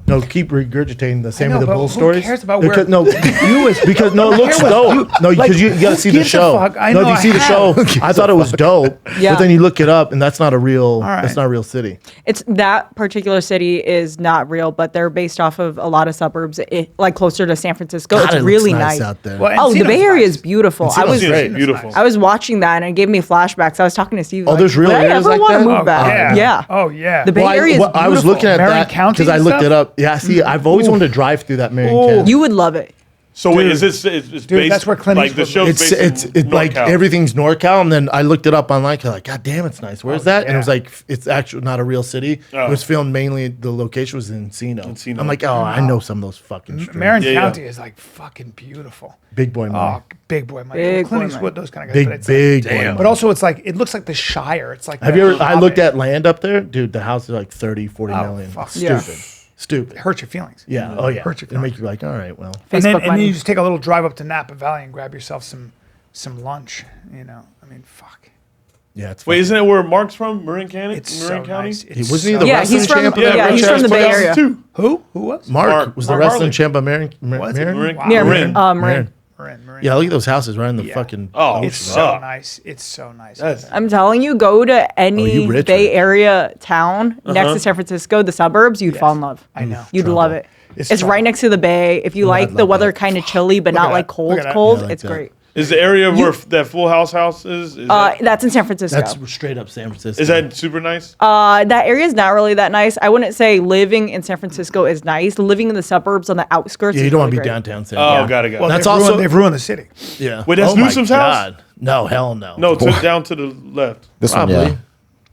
No, keep regurgitating the same know, of the but bull who stories. cares about because, where no, you is? because no, it looks care what dope. No, like, because you got to who see the gives a show. fuck? I no, know if you see I the show, have. I thought it was dope. Yeah. But then you look it up, and that's not a real. right. That's not a real city. It's that particular city is not real, but they're based off of a lot of suburbs, like closer to San Francisco. God, It's it looks really nice nice out there. Well, Oh, the Encino's Bay Area nice. is beautiful. I was Encino's great. Beautiful. I was watching that and it gave me flashbacks. I was talking to Steve. Oh, like, there's real would I areas ever like want to that? move Oh, back? Yeah. Oh yeah. The Bay Area is I was looking at Marin that County because I and looked stuff? it up. Yeah, see, I've always wanted to drive through that Marion Ooh. County. You would love it. So wait, is this it's based? that's where Clint like the Eastwood show's lives. based It's in like NorCal. everything's NorCal, and then I looked it up online. Cause like, God damn, it's nice. Where's that? And it was yeah. like, it's actually not a real city. Oh. It was filmed mainly. The location was in Encino. Encino. I'm like, oh, I know some of those fucking streets. Marin Yeah, yeah. County is like fucking beautiful. Big boy money. Oh, big boy money. Big Clint boy Eastwood, money. those kind of guys. Big but it's big like, boy money. But also, it's like it looks like the Shire. It's like Have the you ever? I looked Hobbit. at land up there, dude. The house is like 30, 40 Oh, million. fuck. Yeah. Stupid. It hurts your feelings. Yeah. Oh yeah. Hurt your It'll make feelings. you like, all right, well. And then, Facebook money. you just take a little drive up to Napa Valley and grab yourself some lunch. You know, I mean, fuck. Yeah. It's Wait, isn't it where Mark's from? Marin County? It's Marin so County? nice. He wasn't he the Yeah, wrestling he's from- champ? yeah, he's from the Bay Area. Too. Who? Who was? Mark was the Mark wrestling Harley. champ of Marin. Was he? Marin. Wow. Near Marin. Marin. Marin. Yeah, look at those houses right in the Yeah. fucking. Oh, ocean. It's so Oh. nice. It's so nice. That's- I'm telling you, go to any you rich, Bay rich. Area town next to San Francisco, the suburbs, you'd fall in love. I know. You'd Trouble. love it. It's It's trouble. right next to the bay. If you I'd like the love weather that. kind of chilly, but not at like that. cold, Look at that. cold, Yeah, I like it's that. great. Is the area where that Full House is? That's in San Francisco. That's straight up San Francisco. Is that super nice? That area is not really that nice. I wouldn't say living in San Francisco is nice. Living in the suburbs on the outskirts. Yeah, you is don't want really to be great. downtown San Oh, Francisco. got it. Well, That's they've ruined the city. Yeah. Wait, that's Oh my Newsom's house? God. No, hell no. No, down to the left. This one, Probably.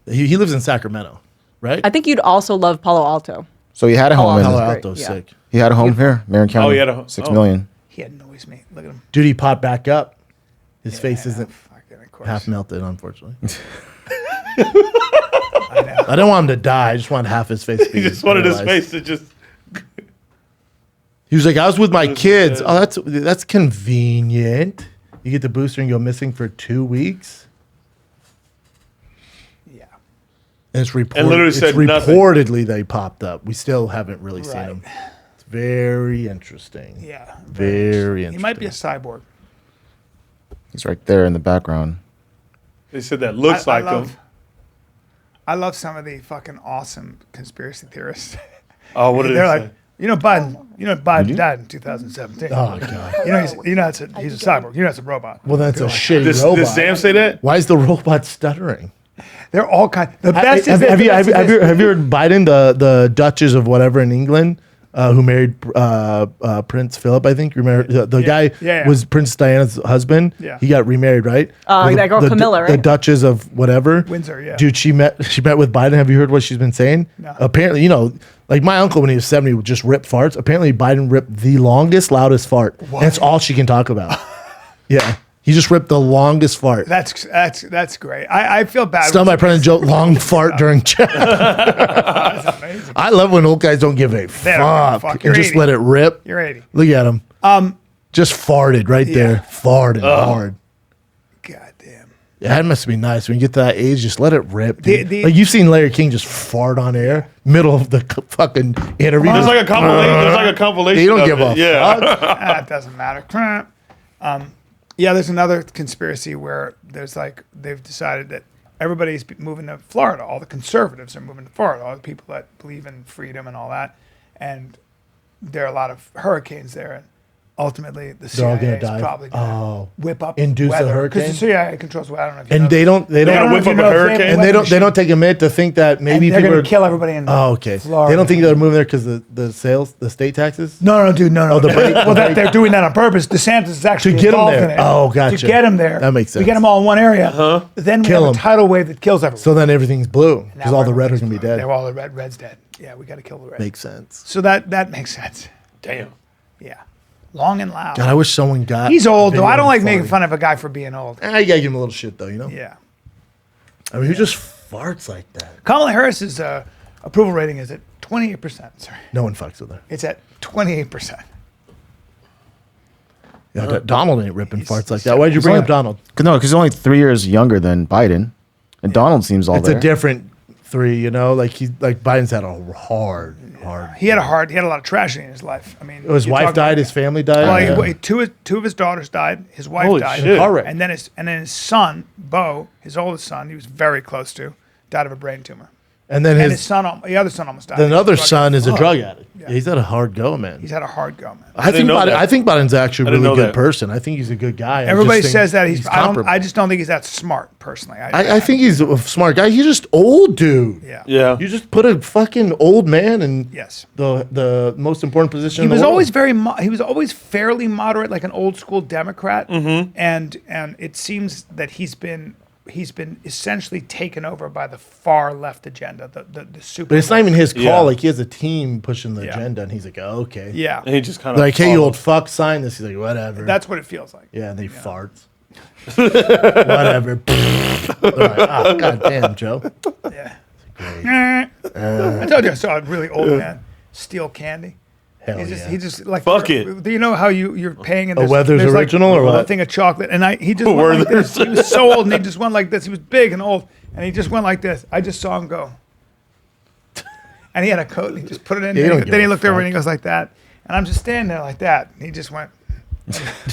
yeah. He lives in Sacramento, right? I think you'd also love Palo Alto. So he had a home Palo in. Great, Alto's yeah. sick. He had a home here, Marin County. he had a home- 6 oh. million. He had noise, mate. Look at him. Dude, he popped back up. His face isn't Fucking, of course. half melted, unfortunately. I didn't want him to die. I just wanted half his face to be He just wanted his paralyzed. face to just. He was like, I was with my Just kids. dead. Oh, that's convenient. You get the booster and go missing for 2 weeks. Yeah. And it's reported. And literally it's said nothing. reportedly they popped up. We still haven't really seen Right. him. It's very interesting. Yeah. Very He might be a interesting. cyborg. He's right there in the background. They said that looks like him. I love some of the fucking awesome conspiracy theorists. Oh, what did They're they like, say? Biden died in 2017. Oh god. He's a cyborg. It's a robot. Well, that's a shitty Does robot. Sam say that? Why is the robot stuttering? They're all kind. The best is have this, you the best is this. have you heard Biden, the Duchess of whatever in England, who married Prince Philip? I think. Remember the guy yeah. was Princess Diana's husband. Yeah. He got remarried, right? That girl Camilla, The right? Duchess of whatever. Windsor, yeah. Dude, she met with Biden. Have you heard what she's been saying? No. Apparently, like my uncle when he was 70 would just rip farts. Apparently, Biden ripped the longest, loudest fart. And that's all she can talk about. Yeah. He just ripped the longest fart. That's great. I feel bad. Still my President Joe long fart during chat. That's amazing. I love when old guys don't give a don't give a fuck fuck. and You're just 80. let it rip. You're 80. Look at him. Just farted right there. Farted hard. God damn. Yeah, that must be nice. When you get to that age, just let it rip. Dude. The- like you've seen Larry King just fart on air, middle of the fucking interview. There's like a compilation. There's like a compilation. They don't of give it. a Yeah. That doesn't matter. Yeah, there's another conspiracy where they've decided that everybody's moving to Florida. All the conservatives are moving to Florida. All the people that believe in freedom and all that. And there are a lot of hurricanes there. And ultimately, the They're all CIA gonna is die. probably going to whip up Induce a weather. hurricane? Because the CIA controls weather. I don't know if you know And this. they don't gotta know whip if you up know a if they have hurricane? and weather they machine. don't take a minute to think that maybe And they're people going are to kill everybody in Oh, okay. Florida. They don't think they're moving there because the state taxes. No, dude, no. the break- well, they're doing that on purpose. DeSantis is actually To get 'em involved there. in it. Oh, gotcha. To get him there. That makes We sense. get them all in one area. Then we Kill have 'em. a tidal wave that kills everyone. So then everything's blue because Now all the red are everybody's gonna be blue. dead. They're all the red's dead. Yeah, we got to kill the red. Makes sense. So that makes sense. Damn. Yeah, long and loud. God, I wish someone got. He's old though. video I don't like funny. making fun of a guy for being old. You gotta give him a little shit though, Yeah. I mean, who just farts like that? Kamala Harris's approval rating is at 28%. Sorry, No one fucks with her. it's at 28%. Yeah, Donald ain't ripping farts like that. Why'd you bring up Donald? No, because he's only 3 years younger than Biden, and Donald seems all It's there. a different 3. You know, like Biden's had a hard. He had a lot of tragedy in his life. I mean, His you wife talk died. about- His family died. Well, two of his daughters died. His wife Holy died. shit. Car wreck. And then his son, Bo, his oldest son, he was very close to, died of a brain tumor. And then And his his son, the other son, almost died. the He was other a drug son addict. is a drug addict. Yeah, he's had a hard go, man. He's had a hard go, man. I think know that. I think Biden's actually a didn't really know good that. person. I think he's a good guy. I Everybody just think says that he's. comparable. I just don't think he's that smart, personally. I think he's a smart guy. He's just old, dude. Yeah. Yeah. You just put a fucking old man in Yes. the most important position. He in the was world. always he was always fairly moderate, like an old school Democrat. And it seems that he's been essentially taken over by the far left agenda, the super. But it's not even his call. Yeah. like he has a team pushing the Yeah. agenda, and he's like, oh, okay. Yeah, And he just kind of Like, hey, you old fuck, sign this. He's like, whatever. that's what it feels like. yeah, and he farts. Whatever. All right. Oh, God damn, Joe. Yeah. I told you I saw a really old man steal candy. Hell He just like Fuck it. Do you know how you're paying in A Werther's there's original or a what? thing of chocolate, and he just went like this. He was so old, and he just went like this. He was big and old, and he just went like this. I just saw him go, and he had a coat, and he just put it in. Yeah, you there. don't Then he give a looked over, fuck. and he goes like that, and I'm just standing there like that. And he just went.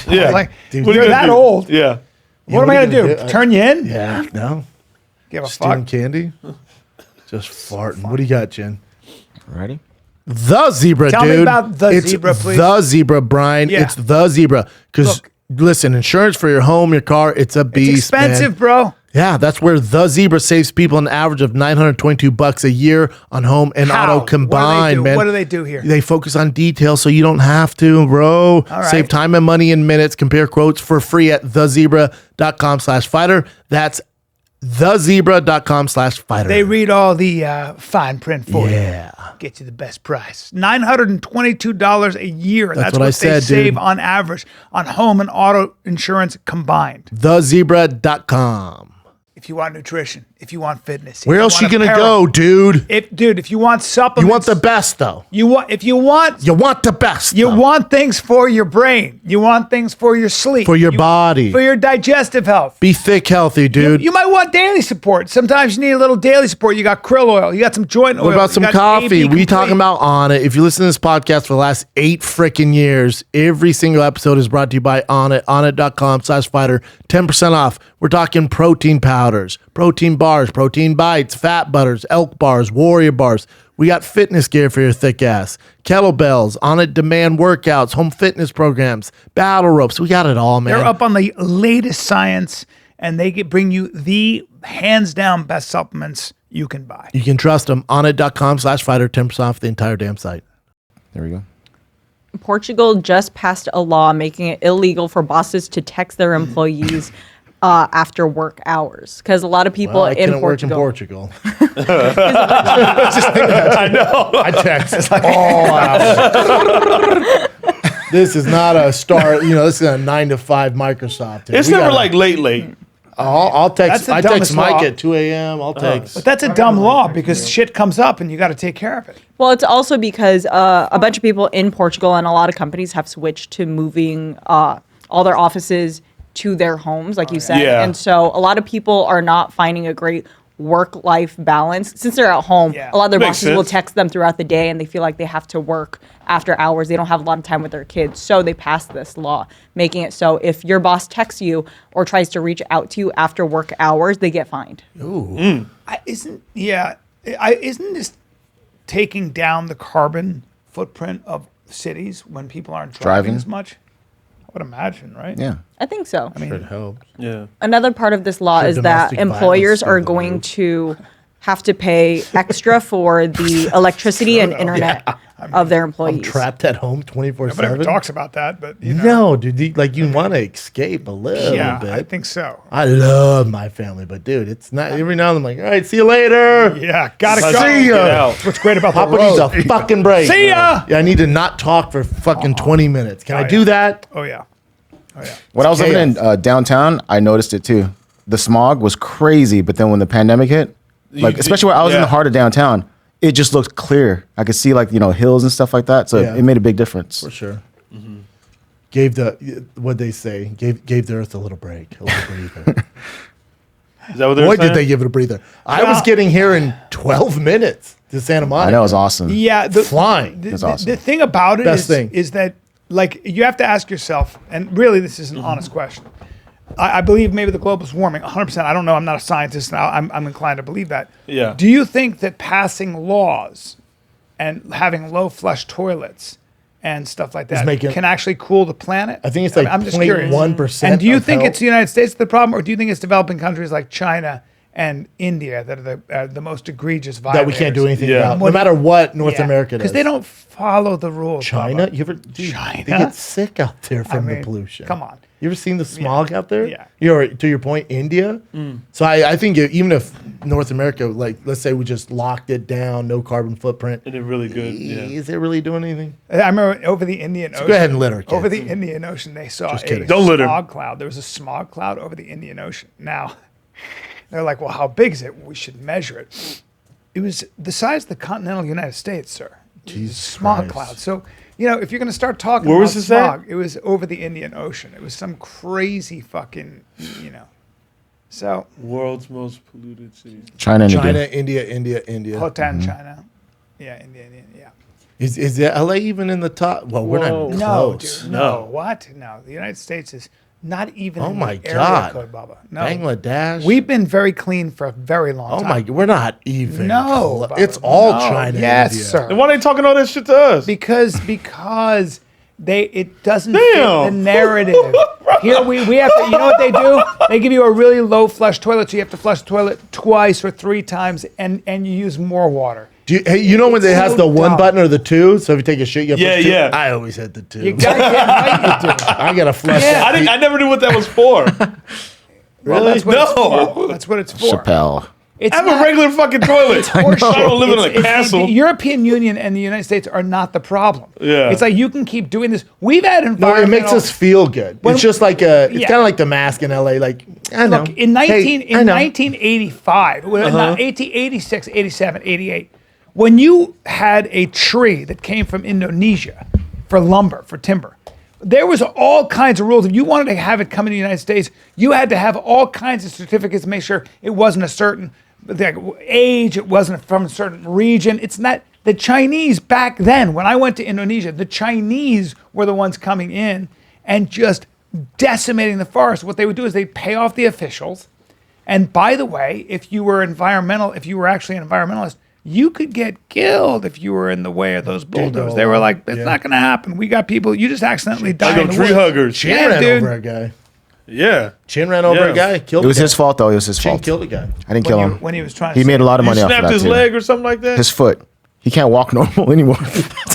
Yeah. I was like, Dude, What are you're you gonna that do? old. Yeah. What am I gonna do? Turn you in? Yeah, no. Give a Stealing fuck. candy? Just farting. What do you got, Jen? Ready? The zebra, Tell dude. me about the it's zebra, please. The zebra, Brian. Yeah. It's the zebra. Because Look. listen, insurance for your home, your car, it's a It's beast. man. expensive, bro. Yeah, that's where the zebra saves people an average of $922 a year on home and How? auto combined, man. What do they do here? They focus on details so you don't have to, bro. right. Save time and money in minutes. Compare quotes for free at thezebra.com/fighter. That's thezebra.com/fighter. They read all the fine print for you. Yeah. Get you the best price. $922 a year. That's what I they said, save dude. on average on home and auto insurance combined. Thezebra.com. If you want nutrition, if you want fitness, if Where you else you want gonna apparel, go, dude? If you want supplements, You want the best, though. if you want You want the best. you though. want things for your brain. You want things for your sleep. For your body. For your digestive health. Be thick, healthy, dude. You might want daily support. Sometimes you need a little daily support. You got krill oil. You got some joint oil. What about you some got coffee? AB We talking Complete. about On It. If you listen to this podcast for the last 8 freaking years, every single episode is brought to you by On It. OnIt.com/fighter. 10% off. We're talking protein powders, protein bars, protein bites, fat butters, elk bars, warrior bars. We got fitness gear for your thick ass, kettlebells, On It demand workouts, home fitness programs, battle ropes. We got it all, man. They're up on the latest science, and they bring you the hands down best supplements you can buy. You can trust them. OnIt.com/fighter. 10% off the entire damn site. There we go. Portugal just passed a law making it illegal for bosses to text their employees after work hours. Because a lot of people Well, I in couldn't work in Portugal. Portugal. I know. I text all hours. This is not a star. This is a 9 to 5 Microsoft. It's We never gotta- like late. I'll That's text. the I text dumbest Mike law. at 2 a.m. I'll text. But that's a dumb law because shit comes up and you got to take care of it. Well, it's also because a bunch of people in Portugal and a lot of companies have switched to moving all their offices to their homes, like you said. Yeah. And so a lot of people are not finding a great work-life balance. Since they're at home, Yeah. a lot of their Makes bosses will sense. text them throughout the day and they feel like they have to work after hours. They don't have a lot of time with their kids. So they passed this law, making it so if your boss texts you or tries to reach out to you after work hours, they get fined. Isn't this taking down the carbon footprint of cities when people aren't driving Driving? as much? I would imagine, right? Yeah. I think so. It helps. Yeah. Another part of this law Sure, is that domestic violence employers through are the going roof. to have to pay extra for the electricity and internet of their I'm employees. trapped at home Nobody ever 24/7. talks about that, but you know. No, dude. You want to escape a little Yeah, bit. I think so. I love my family, but dude, it's not. Every now and then I'm like, all right, see you later. Yeah, gotta Let's go. See get ya. out. What's great about Papa the needs road? a fucking break. See ya. Yeah, I need to not talk for fucking 20 minutes. Can I do that? Oh yeah. Oh yeah. When I was living in downtown, I noticed it too. The smog was crazy, but then when the pandemic hit, especially when I was in the heart of downtown, it just looked clear. I could see hills and stuff like that. So Yeah. it made a big difference. For sure. Gave the what they say gave the earth a little break, a little breather. Is that what they're Boy, saying? did they give it a breather. I was getting here in 12 minutes to Santa Monica. I know it was awesome. Yeah, Flying. The, That's the- awesome. the thing about it Best thing. is that like you have to ask yourself, and really this is an honest question. I believe maybe the global warming, 100%. I don't know. I'm not a scientist now. I'm inclined to believe that. Yeah. Do you think that passing laws and having low flush toilets and stuff like that making- can actually cool the planet? I think it's like I'm just curious. 0.1%. And do you of think help. it's the United States the problem, or do you think it's developing countries like China and India that are the most egregious violators? that we can't do anything Yeah. about? No matter what North America does. Because they don't follow the rules. China? Bubba. You ever? Dude, China? They get sick out there from mean, the pollution. come on. You ever seen the smog out there? Yeah. To your point, India. So I think even if North America, like let's say we just locked it down, no carbon footprint, It did really good. Yeah. is it really doing anything? I remember over the Indian Ocean. go ahead and litter, kids. Over the Indian Ocean, they saw Just a kidding. Don't litter. smog cloud. There was a smog cloud over the Indian Ocean. Now, they're like, well, how big is it? We should measure it. It was the size of the continental United States, sir. Jesus Smog Christ. cloud. So, if you're going to start talking Where about was this at? smog, it was over the Indian Ocean. It was some crazy fucking, So, World's most polluted city. China and China, India. India. Bhutan, China. Yeah, India, yeah. Is LA even in the top? Well, we're not Whoa. even No, close. dude, no. What? No. The United States is not even Oh in my the area God. code, Bubba. No. Bangladesh. We've been very clean for a very long Oh time. my! We're not even. No, clo- it's Bubba, all no. China. Yes, India. sir. And why they talking all that shit to us? Because it doesn't fit Damn. the narrative. Here we have to. You know what they do? They give you a really low flush toilet, so you have to flush the toilet twice or 3 times, and you use more water. Hey, you know when It's it has so the one dumb. button or the 2? So if you take a shit, you have to Yeah, push 2? yeah. I always had the 2. You goddamn right you do. I gotta flush Yeah. that. I never knew what that was for. Well, that's what it's No. for. That's what it's for. Chappelle. It's I have not- a regular fucking toilet. I don't live in a castle. The European Union and the United States are not the problem. Yeah. It's like you can keep doing this. We've had No, environmental. it makes us feel good. When- It's just like it's Yeah. kind of like the mask in LA. Like I know. Look, in 1985, Uh-huh. 1886, 87, 88, when you had a tree that came from Indonesia for lumber, for timber, there was all kinds of rules. If you wanted to have it come in the United States, you had to have all kinds of certificates to make sure it wasn't a certain age, it wasn't from a certain region. It's not the Chinese back then. When I went to Indonesia, the Chinese were the ones coming in and just decimating the forest. What they would do is they'd pay off the officials. And by the way, if you were actually an environmentalist, you could get killed if you were in the way of those bulldozers. They were like, it's not going to happen. We got people. You just accidentally died. Like in them the tree woods. huggers. Chin Yeah, ran dude. over a guy. Yeah. Chin ran over Yeah. a guy. Killed. It was a guy. his fault, though. It was his Chin fault. killed a guy. I didn't kill him. When he was trying He to made a lot of You money off of snapped that, his too. leg or something like that? His foot. He can't walk normal anymore.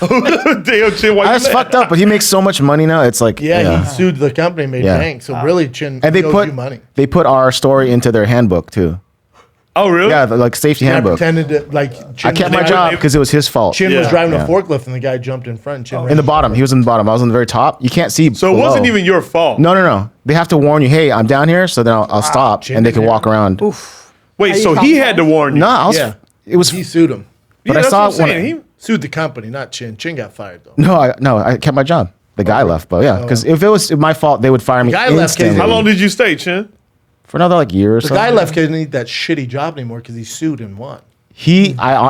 Damn, Chin, why you That's mad? fucked up, but he makes so much money now. It's like, Yeah, he sued the company, made Yeah. bank. So really, Chin And they owes you money. put our story into their handbook, too. Oh, really? Yeah, the, like safety I handbook. pretended to like. Chin I kept was my job because it was his fault. Chin was Yeah. driving Yeah. a forklift and the guy jumped in front. Chin ran In the bottom. He was in the bottom. I was on the very top. You can't see So it below. wasn't even your fault. No. They have to warn you, hey, I'm down here, so then I'll stop, Chin and they didn't can walk hear. around. Wait, so he had to warn you. No, I was, Yeah. it was, He sued him. Yeah, but I that's saw what I'm when saying. I- He- Sued the company, not Chin. Chin got fired though. I kept my job. The guy left, but yeah, because if it was my fault, they would fire me guy left 'cause- instantly. How long did you stay, Chin? For another like year or The so. guy left because he didn't need that shitty job anymore because he sued and won.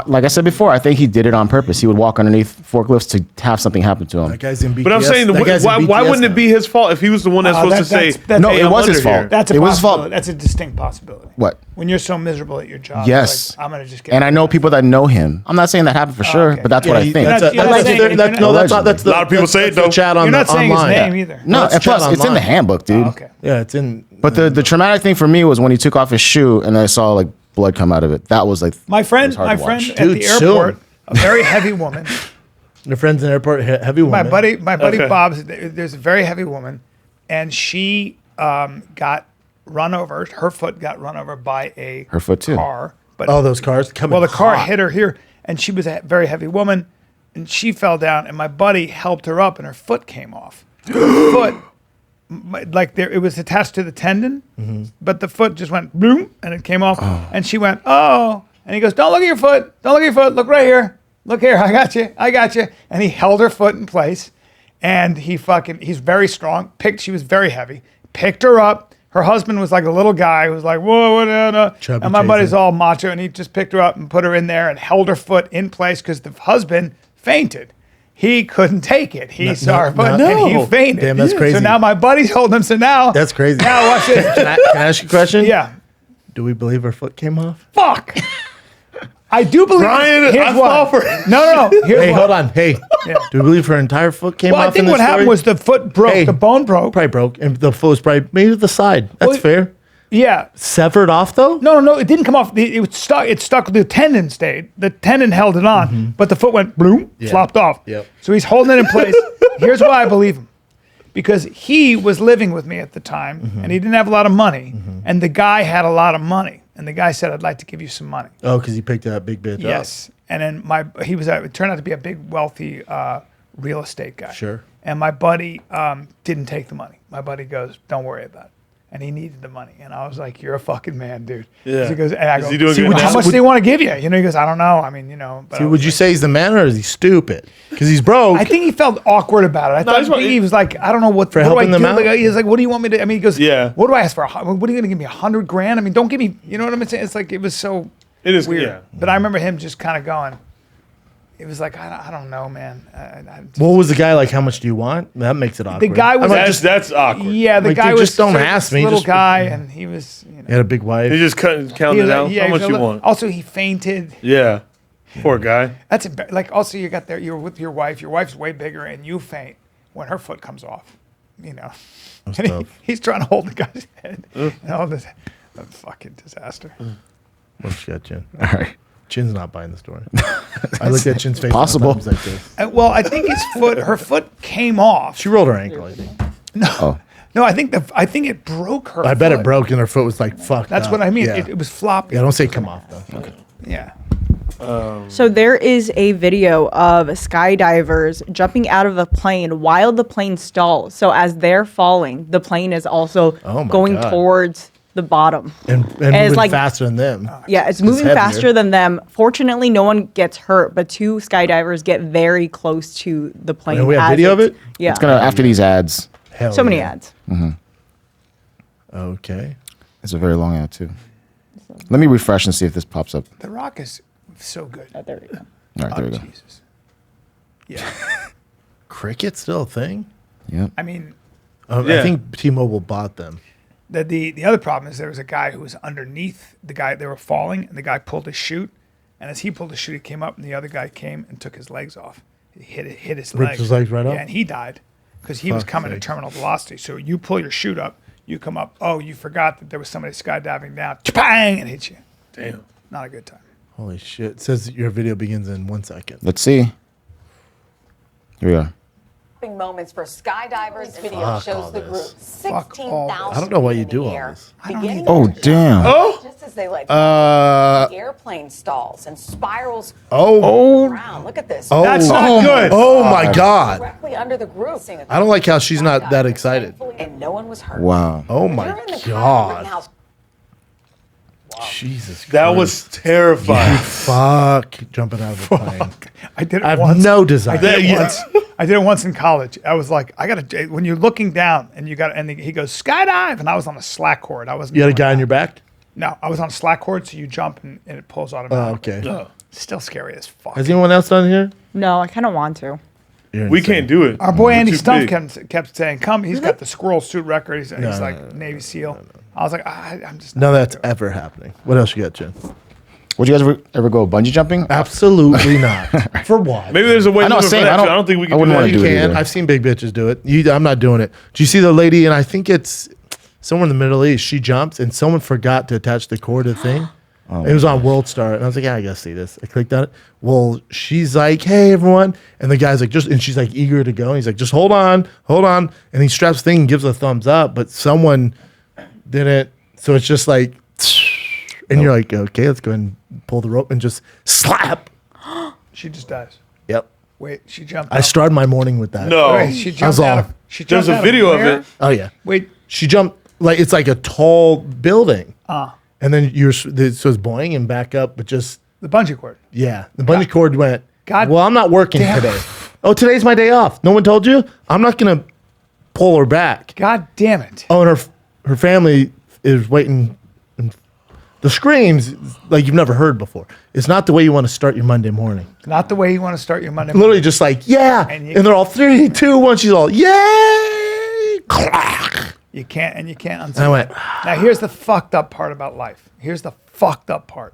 Like I said before, I think he did it on purpose. He would walk underneath forklifts to have something happen to him. That guy's in BTS. But I'm saying, that guy's in why BTS wouldn't now. it be his fault if he was the one that's supposed to say, No, hey, it I'm was his under here? fault. That's a It was his fault. possibility. That's a distinct possibility. What? When you're so miserable at your job. Yes. Like, I'm gonna just get. And I know people that know him. I'm not saying that happened for sure, okay. but that's Yeah, what I he- think. that's You're not that's saying- the- you're that's not- no, that's not. That's the A lot of people say it, that's the though. chat on You're not the saying online. his name either. No, That's and plus chat it's in the online. handbook, dude. Oh, okay. Yeah, it's in. But the traumatic thing for me was when he took off his shoe and I saw like blood come out of it. That was like My friend, it was hard my to friend watch. at Dude, the sue airport, him. a very heavy woman. Your friends in the airport, heavy woman. My buddy Okay. Bob's. There's a very heavy woman, and she got run over. Her foot got run over by a Her foot, too. car. But Oh, those cars coming. well, the car hot. hit her here, and she was a very heavy woman, and she fell down. And my buddy helped her up, and her foot came off. Her foot, it was attached to the tendon, but the foot just went boom, and it came off. And she went, oh, and he goes, don't look at your foot, don't look at your foot, look right here, look here, I got you. And he held her foot in place, and he's very strong. She was very heavy. Picked her up. Her husband was like a little guy who was like, whoa, Chubby and my buddy's Jason. all macho, and he just picked her up and put her in there and held her foot in place because the husband fainted. He couldn't take it. He saw her foot and he fainted. Damn, that's crazy. So now my buddy's holding him. So now That's crazy. Now watch this. Can I ask you a question? Yeah. Do we believe her foot came off? Fuck. I do believe. Bryan, here's I why. fall for it. No. Here's Hey, why. hold on. Hey, Yeah. do we believe her entire foot came Well, off? I think in this what happened story? was the foot broke. Hey. The bone broke. Probably broke, and the foot was probably maybe the side. That's Well, fair. Yeah. Severed off though. No. It didn't come off. It was stuck. It stuck. The tendon stayed. The tendon held it on, but the foot went bloom, flopped off. Yep. So he's holding it in place. Here's why I believe him, because he was living with me at the time, and he didn't have a lot of money, and the guy had a lot of money, and the guy said, "I'd like to give you some money." Oh, because he picked that big bitch up. Yes. And then he was it turned out to be a big wealthy real estate guy. Sure. And my buddy didn't take the money. My buddy goes, "Don't worry about it." And he needed the money. And I was like, "You're a fucking man, dude." Yeah. He goes, and I Is go, he doing "See, good how now? much do they want to give you?" You know, he goes, "I don't know. I mean, you know." But I Dude, was would you like- say he's the man or is he stupid? Because he's broke. I think he felt awkward about it. I he's thought he was like, I don't know what For what do helping I them do? out? Like, he was like, "What do you want me to?" I mean, he goes, Yeah. What do I ask for? What are you going to give me? $100,000? I mean, don't give me. You know what I'm saying? It's like it was so It is weird. Yeah. But I remember him just kind of going. It was like I don't know, man. What was the guy like? How much do you want? That makes it awkward. The guy was That's awkward. yeah, the Like, guy dude, was just don't ask me, little just- guy, and he was you know. He had a big wife. He just counting he was it out. like- yeah, How he much was you a want? Also, he fainted. Yeah. Poor guy. That's like also you got there. You're with your wife. Your wife's way bigger, and you faint when her foot comes off. You know, and tough. he's trying to hold the guy's head. And all this, a fucking disaster. What you got, Chin? All right. Chin's not buying the story. I looked at Chin's face. Possible. Possible. Like this. Well, I think her foot came off. She rolled her ankle. I think. No, I think it broke her. I bet it foot. broke and her foot was like fucked. That's up. what I mean. Yeah. It was floppy. Yeah, don't say come off though. Okay. Yeah. So there is a video of skydivers jumping out of a plane while the plane stalls. So as they're falling, the plane is also Oh my going God. towards the bottom. And it's moving like- faster than them. Yeah, it's moving heavier. faster than them. Fortunately, no one gets hurt, but two skydivers get very close to the plane. And we have as video of it's- it? Yeah. It's gonna after these ads. Hell So many yeah. ads. Okay. It's a very long ad too. Let me refresh and see if this pops up. The Rock is so good. Oh, there we go. All right, there we go. Jesus. Yeah. Cricket still a thing? Yep. I mean, I Yeah. think T-Mobile bought them. the other problem is there was a guy who was underneath the guy. They were falling, and the guy pulled his chute. And as he pulled his chute, he came up, and the other guy came and took his legs off. He hit his Ripped legs. his legs right off? Yeah, and he died because he was Fuck's coming sake. at terminal velocity. So you pull your chute up, you come up. Oh, you forgot that there was somebody skydiving down. Bang! And hit you. Damn. Not a good time. Holy shit. It says your video begins in 1 second. Let's see. Here we go. Moments for skydivers. This video Fuck shows all the this. group Fuck all this. 16,000. I don't know why you in the do all air, this. beginning Oh their damn. jump Just as they let the airplane stalls and spirals around. Look at this. That's not good. Oh my God. Directly under the group. I don't like how she's not that excited. And no one was hurt. Wow. Oh You're my in the cockpit God. now. Jesus Christ. That was terrifying. Fuck jumping out of a plane. I did it I have once. no desire. I did it Yeah. once. I did it once in college. I was like, I got to. When you're looking down and you got, and he goes skydive, and I was on a slack cord. I wasn't. You had a doing guy on that. your back? No, I was on a slack cord, so you jump and it pulls Oh, automatically. okay. Still scary as fuck. Has anyone else done here? No, I kind of want to. You're We insane. can't do it. Our boy We're Andy too Stumpf big. kept saying, "Come." He's got the squirrel suit record. He's No, like Navy SEAL. I was like, I'm just. None not of that's gonna do it." ever happening. What else you got, Jen? Would you guys ever go bungee jumping? Absolutely not. For what? Maybe there's a way I know, limit for same. that, I too. don't- I don't think we I can do wouldn't that. wanna You do it can. either. I've seen big bitches do it. I'm not doing it. Do you see the lady? And I think it's somewhere in the Middle East. She jumps, and someone forgot to attach the cord to the thing. It was on World Star, and I was like, "Yeah, I gotta see this." I clicked on it. Well, she's like, "Hey, everyone," and the guy's like, "Just," and she's like, eager to go. And he's like, "Just hold on," and he straps the thing and gives a thumbs up, but someone didn't. So it's just like, and you're like, "Okay, let's go ahead and pull the rope and just slap." She just dies. Yep. Wait, she jumped. I out. started my morning with that. No. Wait, she I was jumped out. all- Of, she There's jumped a out video of where? it. Oh yeah. Wait. She jumped like it's like a tall building. And then so it's boing and back up, but just The bungee cord. yeah. The bungee cord went. God well, I'm not working damn. today. Oh, today's my day off. No one told you? I'm not gonna pull her back. God damn it. Oh, and her family is waiting. And the screams like you've never heard before. It's not the way you want to start your Monday morning. Not the way you want to start your Monday. Literally just like, yeah. And And, you- they're all 3, 2, 1. She's all, yay. You can't unsee And I went, it. Now here's the fucked up part about life. Here's the fucked up part.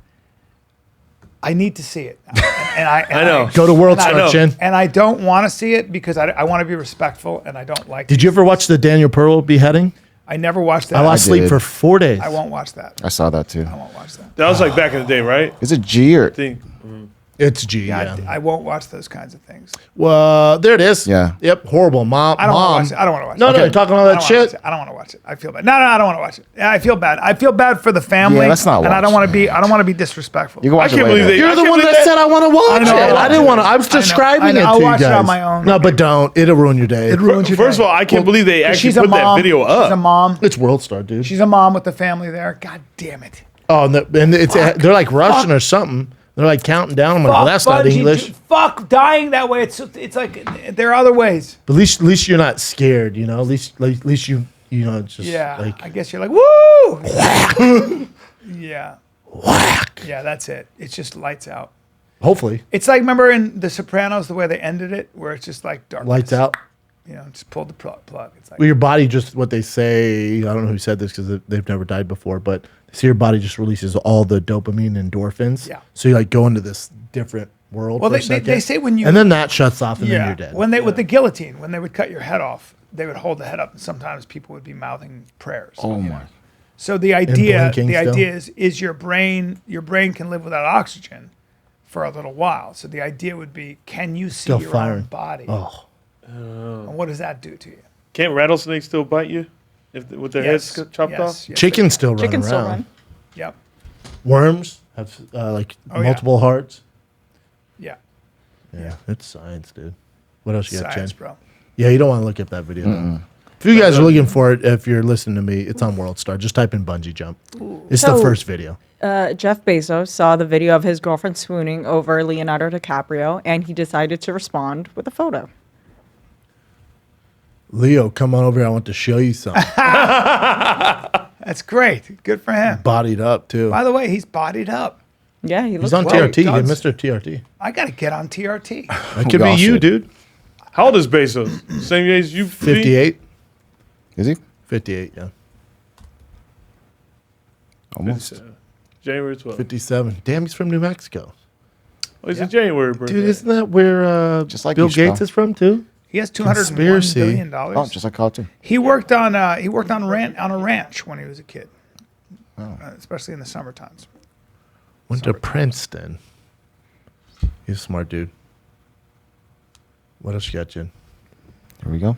I need to see it. And I know. go to World and I Star, know. Chin. And I don't want to see it because I want to be respectful and I don't like Did you ever watch the Daniel Pearl beheading? I never watched that. I lost sleep did. for 4 days. I won't watch that. I saw that too. I won't watch that. That was like back in the day, right? Is it G or? I think. It's G, Yeah, yeah. I won't watch those kinds of things. Well, there it is. Yeah. Yep, horrible. Mom. I don't Mom. want to watch it. I don't want to watch No, it. no, you're talking all I that don't wanna watch shit. it. I don't want to watch it. I feel bad. No, I don't want to watch it. Yeah, I feel bad. I feel bad for the family. Yeah, let's not And I watch don't want it. to be. I don't want to be disrespectful. You can watch I can't it later. believe they- You're I the can't one believe that that- said I want to watch know, it. I'll I didn't watch want to. it. I was describing I know, it I'll to watch you it guys. on my own. No, but don't. It'll ruin your day. It ruins your First day. of all, I can't believe they actually She's a put mom. that video up. She's a mom. It's World Star, dude. She's a mom with the family there. God damn it. Oh, and it's they're like Russian or something. They're like counting down. I'm like, well, that's not bungee English. Fuck dying that way. It's like there are other ways. But at least you're not scared, you know. At least you know. It's just Yeah. like I guess you're like woo. Yeah. whack. Yeah. That's it. It's just lights out. Hopefully, It's like remember in The Sopranos the way they ended it, where it's just like darkness. lights out. You know, just pulled the plug. It's like Well, your body just what they say. I don't know who said this because they've never died before, but they say your body just releases all the dopamine and endorphins. Yeah. So you like go into this different world. Well, for a they second, say when you and then that shuts off, and then you're dead. When they with the guillotine, when they would cut your head off, they would hold the head up, and sometimes people would be mouthing prayers. Oh you my. know? So the idea blinking still? is your brain can live without oxygen for a little while. So the idea would be, can you see Still your firing. own body? Oh, And what does that do to you? Can't rattlesnakes still bite you with their heads chopped off? Yes, chickens still run Chickens around. still run. Yep. Worms have like Oh, yeah. multiple hearts. Yeah. Yeah, it's science, dude. What else you got, Science, Jen? bro. Yeah, you don't want to look up that video. though. If you guys are looking for it, if you're listening to me, it's on World Star. Just type in bungee jump. It's the So- first video. Jeff Bezos saw the video of his girlfriend swooning over Leonardo DiCaprio, and he decided to respond with a photo. Leo, come on over here. I want to show you something. That's great. Good for him. Bodied up too. By the way, he's bodied up. Yeah, he looks He's on well, TRT. he You're does. Mr. TRT. I got to get on TRT. That could be Gosh, you, shit. dude. How old is Bezos? Same age as you? 58. Is he? 58, yeah. Almost. January 12th. 57. Damn, he's from New Mexico. Oh, he's a January birthday. Dude, isn't that where Just like Bill you, Gates Spo. is from too? He has $201 Conspiracy. billion. Oh, just like Carl too. He worked on a ranch when he was a kid, especially in the summer times. Went to Princeton. He's a smart dude. What else you got, Jen? Here we go.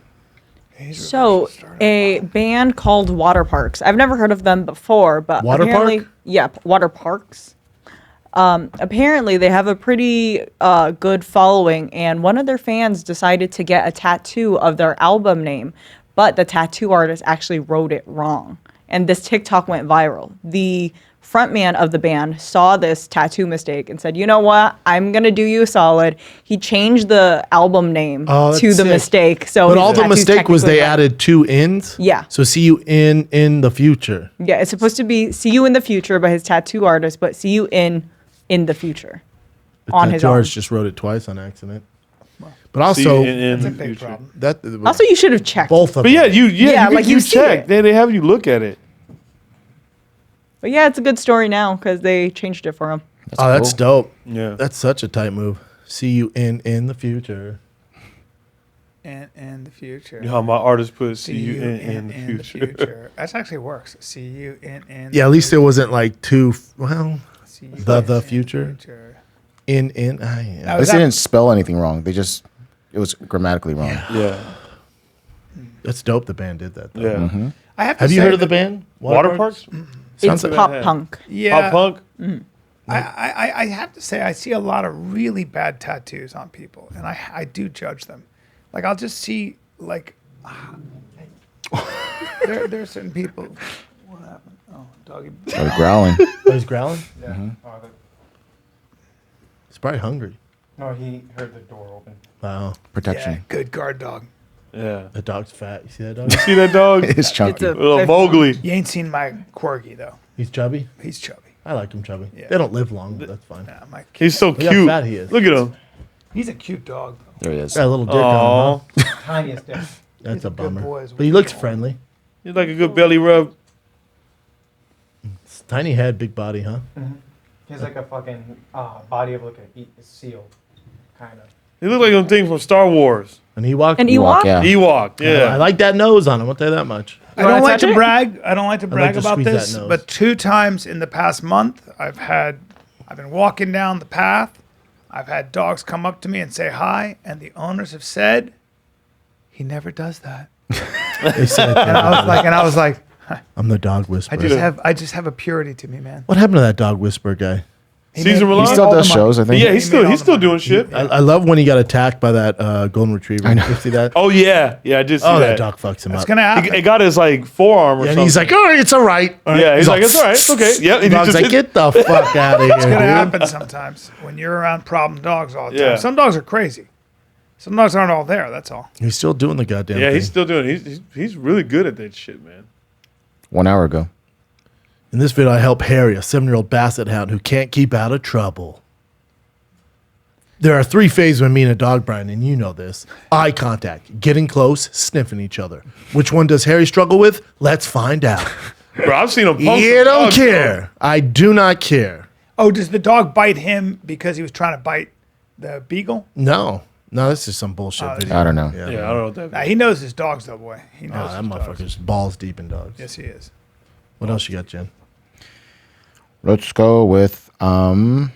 So, a band called Water Parks. I've never heard of them before, but Water apparently, Park? yeah, Water Parks. Apparently, they have a pretty good following, and one of their fans decided to get a tattoo of their album name, but the tattoo artist actually wrote it wrong, and this TikTok went viral. The frontman of the band saw this tattoo mistake and said, "You know what? I'm gonna do you a solid." He changed the album name Oh, that's to the sick. mistake. So But his all the tattoo's mistake was they technically wrong. added 2 ins. Yeah. So see you in the future. Yeah, it's supposed to be "See You in the Future" by his tattoo artist, but "See You in the Future" on his tattoo own. artist just wrote it twice on accident. But See, also in That's a the big future. problem. that Also, you should have checked. both of But yeah, them. Yeah, you, like you you see check. it. They have you look at it. But yeah, it's a good story now because they changed it for him. That's dope. Yeah. That's such a tight move. See you in the future. And the future. You know how my artist put "See you in the future." That actually works. See you in. Yeah, at least it wasn't like too well. See you the in future. In Now, At is least that- they didn't spell anything wrong. It was grammatically wrong. Yeah. That's dope. The band did that. Though. Yeah. I have to Have you say heard of the that- band? Water Parks? Sounds It's like- pop Yeah. punk. Yeah. Pop punk? I have to say I see a lot of really bad tattoos on people, and I do judge them. Like I'll just see like there are certain people. What happened? Oh, doggy. Started growling. Oh, he's growling. Yeah. He's probably hungry. No, he heard the door open. Wow. Protection. Yeah, good guard dog. Yeah. The dog's fat. You see that dog? See that dog? It's chunky. Little Mowgli. You ain't seen my corgi though. He's chubby. He's chubby. I like him chubby. Yeah. They don't live long, but that's fine. Yeah, my, He's so Look how cute. fat he is. Look at him. he's a cute dog. Though. There he is. Got a little dick Aw. on him. Huh? Tiniest dick. That's He's a a good bummer. boy as But he well. looks friendly. He's like a good belly rub. Tiny head, big body, huh? He has like a fucking body of like a seal, kind of. He look like them thing from Star Wars. And Ewok. An Ewok, Ewok? yeah. Ewok. Yeah. I like that nose on him. I'll tell you that much. I don't wanna like touch to it? brag. I don't like to brag to about squeeze that this, nose. but 2 times in the past month, I've been walking down the path. I've had dogs come up to me and say hi, and the owners have said, "He never does that." They said, And I was like, I'm the dog whisperer. I just have a purity to me, man. What happened to that dog whisperer guy? Caesar Milan? He still all the does money. shows, I think. Yeah, He he's made all still the money. doing shit. I love when he got attacked by that golden retriever. I know. You see that? Oh yeah, yeah, I did see Oh, that. that dog fucks him It's up. gonna happen. It got his like forearm or And something. he's like, "Oh, it's all right." yeah, he's like, it's all right, it's okay. Yeah, and he Dog's just like, "Get the fuck out of here, It's gonna dude." happen sometimes when you're around problem dogs all the time. Yeah. Some dogs are crazy. Some dogs aren't all there. That's all. He's still doing the goddamn yeah, thing. he's still doing it. He's really good at that shit, man. 1 hour ago. In this video, I help Harry, a 7-year-old basset hound who can't keep out of trouble. There are 3 phases when meeting a dog, Brian, and you know this. Eye contact, getting close, sniffing each other. Which one does Harry struggle with? Let's find out. Bro, I've seen him. Pump You some don't dogs, care. I do not care. Oh, does the dog bite him because he was trying to bite the beagle? No, this is some bullshit video. I don't know. bro. Yeah, I don't know what that. Nah, he knows his dogs, though, boy. He knows Oh, that his dogs. motherfucker's balls deep in dogs. Yes, he is. What else you got, Jen? Let's go with. Do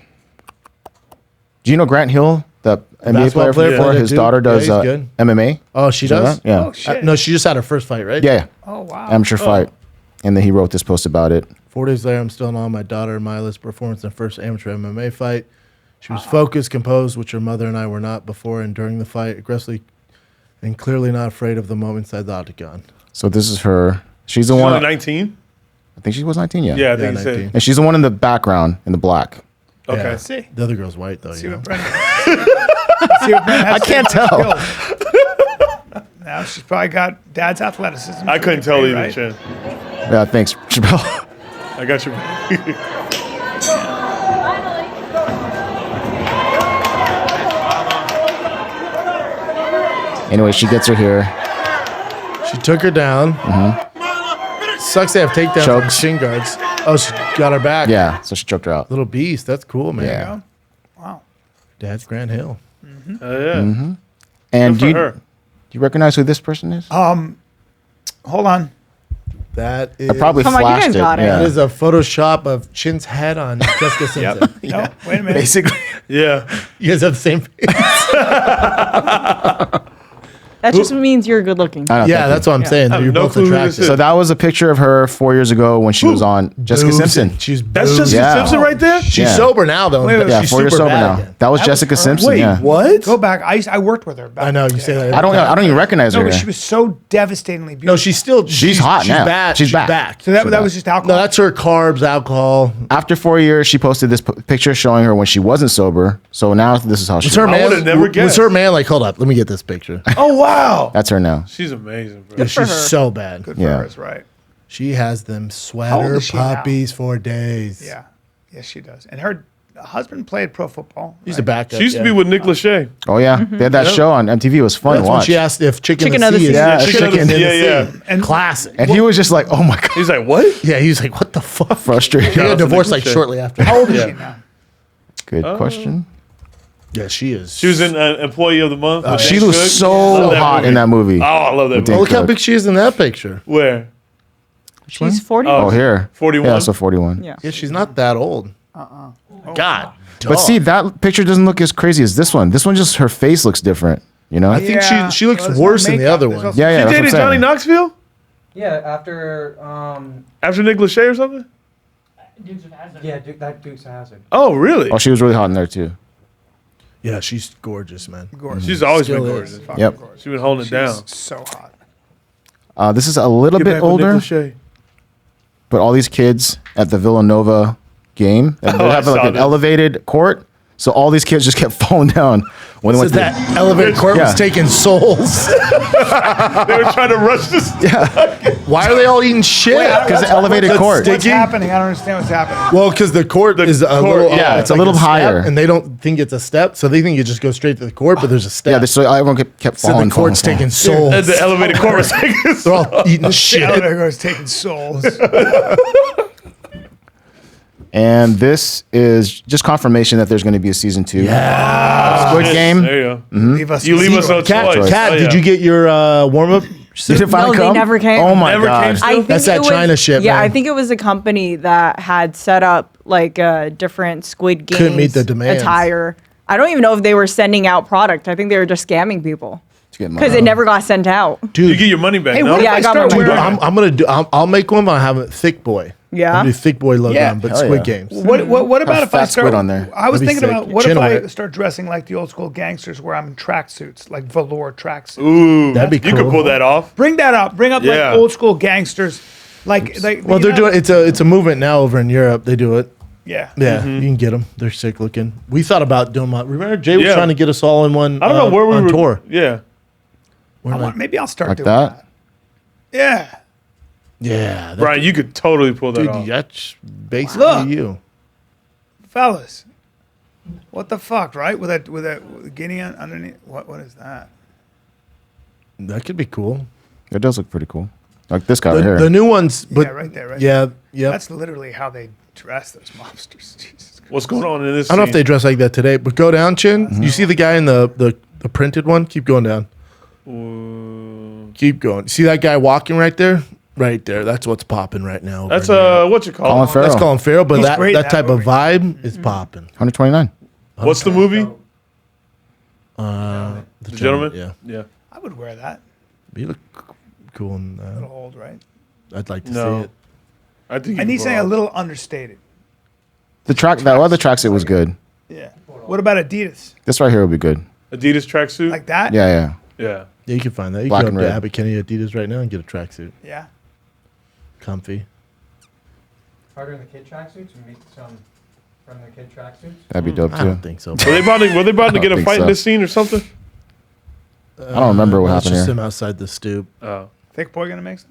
you know Grant Hill, the NBA basketball player player? before? Yeah, His dude. daughter Yeah, does he's good. MMA. Oh, she You know does? that? Yeah. Oh, shit. No, she just had her first fight, right? Yeah. Oh, wow. Amateur fight. And then he wrote this post about it. 4 days later, I'm still on my daughter Mila's performance in her first amateur MMA fight. She was focused, composed, which her mother and I were not before and during the fight, aggressively and clearly not afraid of the moment inside the octagon. So this is her. She's the She's one. only 19. I think she was 19. Yeah. Yeah, I think Yeah, he 19. said. And she's the one in the background in the black. Okay. Yeah. See. The other girl's white, though. See You know? what Brendan See what Brendan has I can't to tell. skills. Now she's probably got dad's athleticism. I couldn't tell either, right? Chen. Yeah. Thanks, Chappelle. I got you. Anyway, she gets her here. She took her down. Sucks they have takedowns Chokes. on shin guards. Oh, she got her back. Yeah. So she choked her out. Little beast. That's cool, man. Yeah. Wow. Dad's Grant Hill. Oh yeah. And Good do for her. you recognize who this person is? Hold on. That is, I probably Come on, you flashed guys it. got it. that Yeah. is a Photoshop of Chin's head on Jessica Simpson. No, wait a minute. Basically. Yeah. You guys have the same face. That just means you're good looking. I don't Yeah, think that's what I'm saying. I have You're no both clue who this attractive. is. So that was a picture of her 4 years ago when she was on Jessica Boobs. Simpson. She's That's boobs. Jessica Yeah. Simpson right there. She's Yeah. sober now, though. Wait, wait, Yeah, She's 4 years super sober bad now. again. That was That was Jessica her. Simpson. Wait, yeah. what? Go back. I worked with her. Back I know in the you say day. that. I don't even recognize No, her. but she was so devastatingly beautiful. No, she's still. She's hot now. Bad. She's back. So that She's that back. was just alcohol. No, that's her carbs, alcohol. After 4 years, she posted this picture showing her when she wasn't sober. So now this is how she Was her looks. I man? would've never Was guessed. her man like? Hold up, let me get this picture. Oh wow. That's her now. She's amazing, bro. Yeah, she's so bad. good for Yeah. her, is right. She has them old sweater is she now? puppies for days. Yeah. Yes, she does. And her husband played pro football. She's right? the backup. She used to yeah. be with Nick Lachey. Oh yeah, they had that show on MTV. It was fun That's to when watch. she asked if chicken, Chicken of of the the sea. sea. Yeah, Chicken chicken of the yeah, sea. yeah. And Classic. and he was just like, "Oh my god," He's like, what? Yeah, he was like, "What the fuck?" frustrated. He got out to divorced Nick like Lachey. shortly after. how old is she now? Good question. Yeah, she is. She was an employee of the month. with She Dan was Cook. so Love that hot movie. in that movie. Oh, I love that With movie. Oh, look how Cook. big she is in that picture. Where? She's 40. Oh, here. 41? Yeah, so 41. Yeah. Yeah, she's not that old. God. But see, that picture doesn't look as crazy as this one. This one just her face looks different. You know? I think Yeah. she looks Well, there's worse no than the makeup. other There's one. also- Yeah, yeah. She That's what I'm dated saying. Johnny Knoxville Yeah, after after Nick Lachey or something. yeah, that Dukes of Hazzard. Oh, really? Oh, she was really hot in there too. Yeah, she's gorgeous, man. Gorgeous. She's always Still been is. gorgeous. Fucking Yep. gorgeous. She's been holding it She's down. so hot. This is a little Get bit back with older, Nick Lachey. but all these kids at the Villanova game, they Oh, I have like saw an this. elevated court, so all these kids just kept falling down when they So went to that elevated court was Yeah. taking souls. They were trying to rush this. Why are they all eating shit? because the elevated That's court. What's sticky? happening? I don't understand what's happening. Well, because the court is a court, little, yeah, it's a little step, higher. and they don't think it's a step, so they think you just go straight to the court, but there's a step. Yeah, so everyone kept so falling. the court's falling, taking souls. And the elevated court was taking. They're all eating The shit. elevator goes taking souls. And this is just confirmation that there's going to be a season 2. Yeah. Squid Game. There you go. Leave us. You leave us no Cat, choice. Cat, Oh, yeah. did you get your warm up? Did it finally No, they come? never came. Oh my Never god! came still? I think That's that it was, China shit, Yeah, man. I think it was a company that had set up like a different Squid Games Couldn't meet the demands. attire. I don't even know if they were sending out product. I think they were just scamming people To get because money. it never got sent out. You Dude, get your money back. Hey, no? what if Yeah, I got start my dude, wearing- I'm gonna do. I'll make one, but I have a thick boy. Yeah? I'll do thick boy logo Yeah. on, but Hell Squid yeah. Games. What about if I fat start? squid on there. I was That'd be thinking sick. about what Chin if I height. start dressing like the old school gangsters, where I'm in tracksuits, like velour tracksuits. Ooh, That'd be You could cool. pull that off. Bring that up. Bring up Yeah. like old school gangsters, like Well, you they're know- doing it's a movement now over in Europe. They do it. Yeah. Yeah, you can get them. They're sick looking. We thought about doing one. Remember, Jay was Yeah. trying to get us all in one. I don't know where we on were. tour. Yeah. Maybe I'll start Like doing that? that. Yeah. Yeah, that, Brian, you could totally pull that dude, off. that's basically Look. you. Fellas, what the fuck, right? With that guinea underneath. What is that? That could be cool. It does look pretty cool. Like this guy right here. The new ones, but Yeah, right there, right yeah, yeah. That's literally how they dress those mobsters. Jesus Christ. What's going on in this? I don't know if scene? they dress like that today, but go down, Chin. You see the guy in the printed one? Keep going down. Keep going. See that guy walking right there? Right there. That's what's popping right now. over That's in Europe. what you call Colin it. Farrell. That's Colin Farrell, but He's that great in that that type movie. of vibe is popping. 129. What's the movie? The Gentleman? Yeah. Yeah. I would wear that. You look cool in A that. little old, right? I'd like to No. see it. I think. I need something a little understated. That other tracksuit was good. Yeah. What about Adidas? This right here would be good. Adidas tracksuit. Like that? Yeah, yeah. Yeah. Yeah, you can find that. You Black can go and up to red. Abbott Kenny Adidas right now and get a tracksuit. Yeah. Comfy. Harder in the kid tracksuits or make some from the kid tracksuits? That'd be dope I too. don't think so. Were they about to? Were they about to I get a don't fight think in so. this scene or something? I don't remember what Let's happened just here. him outside the stoop. Oh. Thick boy gonna make some?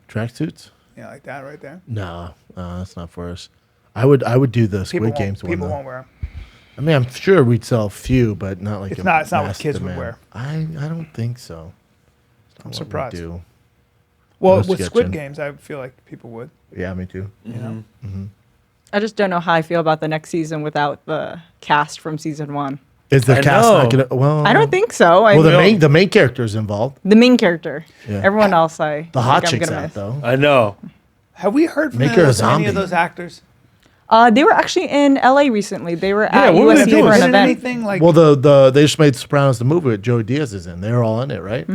Tracksuits? Yeah, like that right there. No, that's not for us. I would do the Squid People Games won't, one. people though. won't wear 'em. I mean, I'm sure we'd sell a few, but not like It's a not what mass kids would demand. wear. I don't think so. I'm surprised. Do. Well, else with you got, Squid Jen? Games, I feel like people would. Yeah, me too. You know. I just don't know how I feel about the next season without the cast from season 1. Is the I cast not know. gonna? Well, I don't think so. Well, No. the main character is involved. the main character. Yeah. Everyone else, I The hot think I'm chick's gonna out miss. though. I know. Have we heard from Make her a any zombie. of those actors? They were actually in LA recently. They were at what were they USC doing? for an Been in event. anything like? Well, the they just made Sopranos the movie with Joey Diaz is in. They're all in it, right?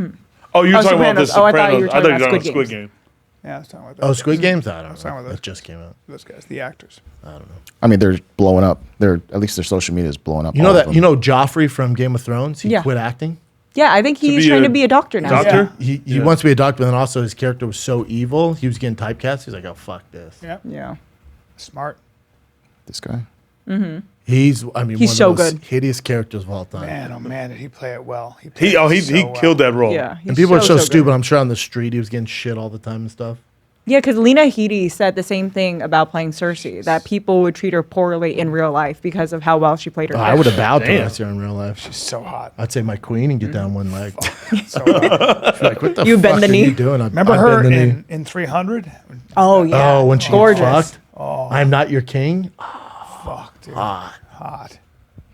Oh, you're talking about the Sopranos. Oh, I thought Sopranos. you were talking about Squid Squid Game. yeah, I was talking about Oh, those Squid guys. Games. I don't talking know. about those. That just came out. Those guys, the actors. I mean, they're blowing up. They're at least their social media is blowing up. You know all of that? them. You know Joffrey from Game of Thrones? He Yeah. quit acting. Yeah, I think he's be trying a to be a doctor now. Doctor? He Yeah. wants to be a doctor, but then also his character was so evil. He was getting typecast. He's like, oh fuck this. Yeah. Yeah. Smart. This guy. He's one He's of so those good. hideous characters of all time. Man, oh man, did he play it well? He He played it so well. killed that role. Yeah. And people are so good. stupid. I'm sure on the street he was getting shit all the time and stuff. Yeah, because Lena Headey said the same thing about playing Cersei, that people would treat her poorly in real life because of how well she played her. I would have bowed to Damn. her see her in real life. She's so hot. I'd say my queen and get down one leg. So hot. She'd be like, what the You fuck bend the are knee? you doing? Remember I her bend the knee. in 300? Oh, yeah. Oh, when she Gorgeous. fucked. I'm not your king. Fuck, dude. Hot.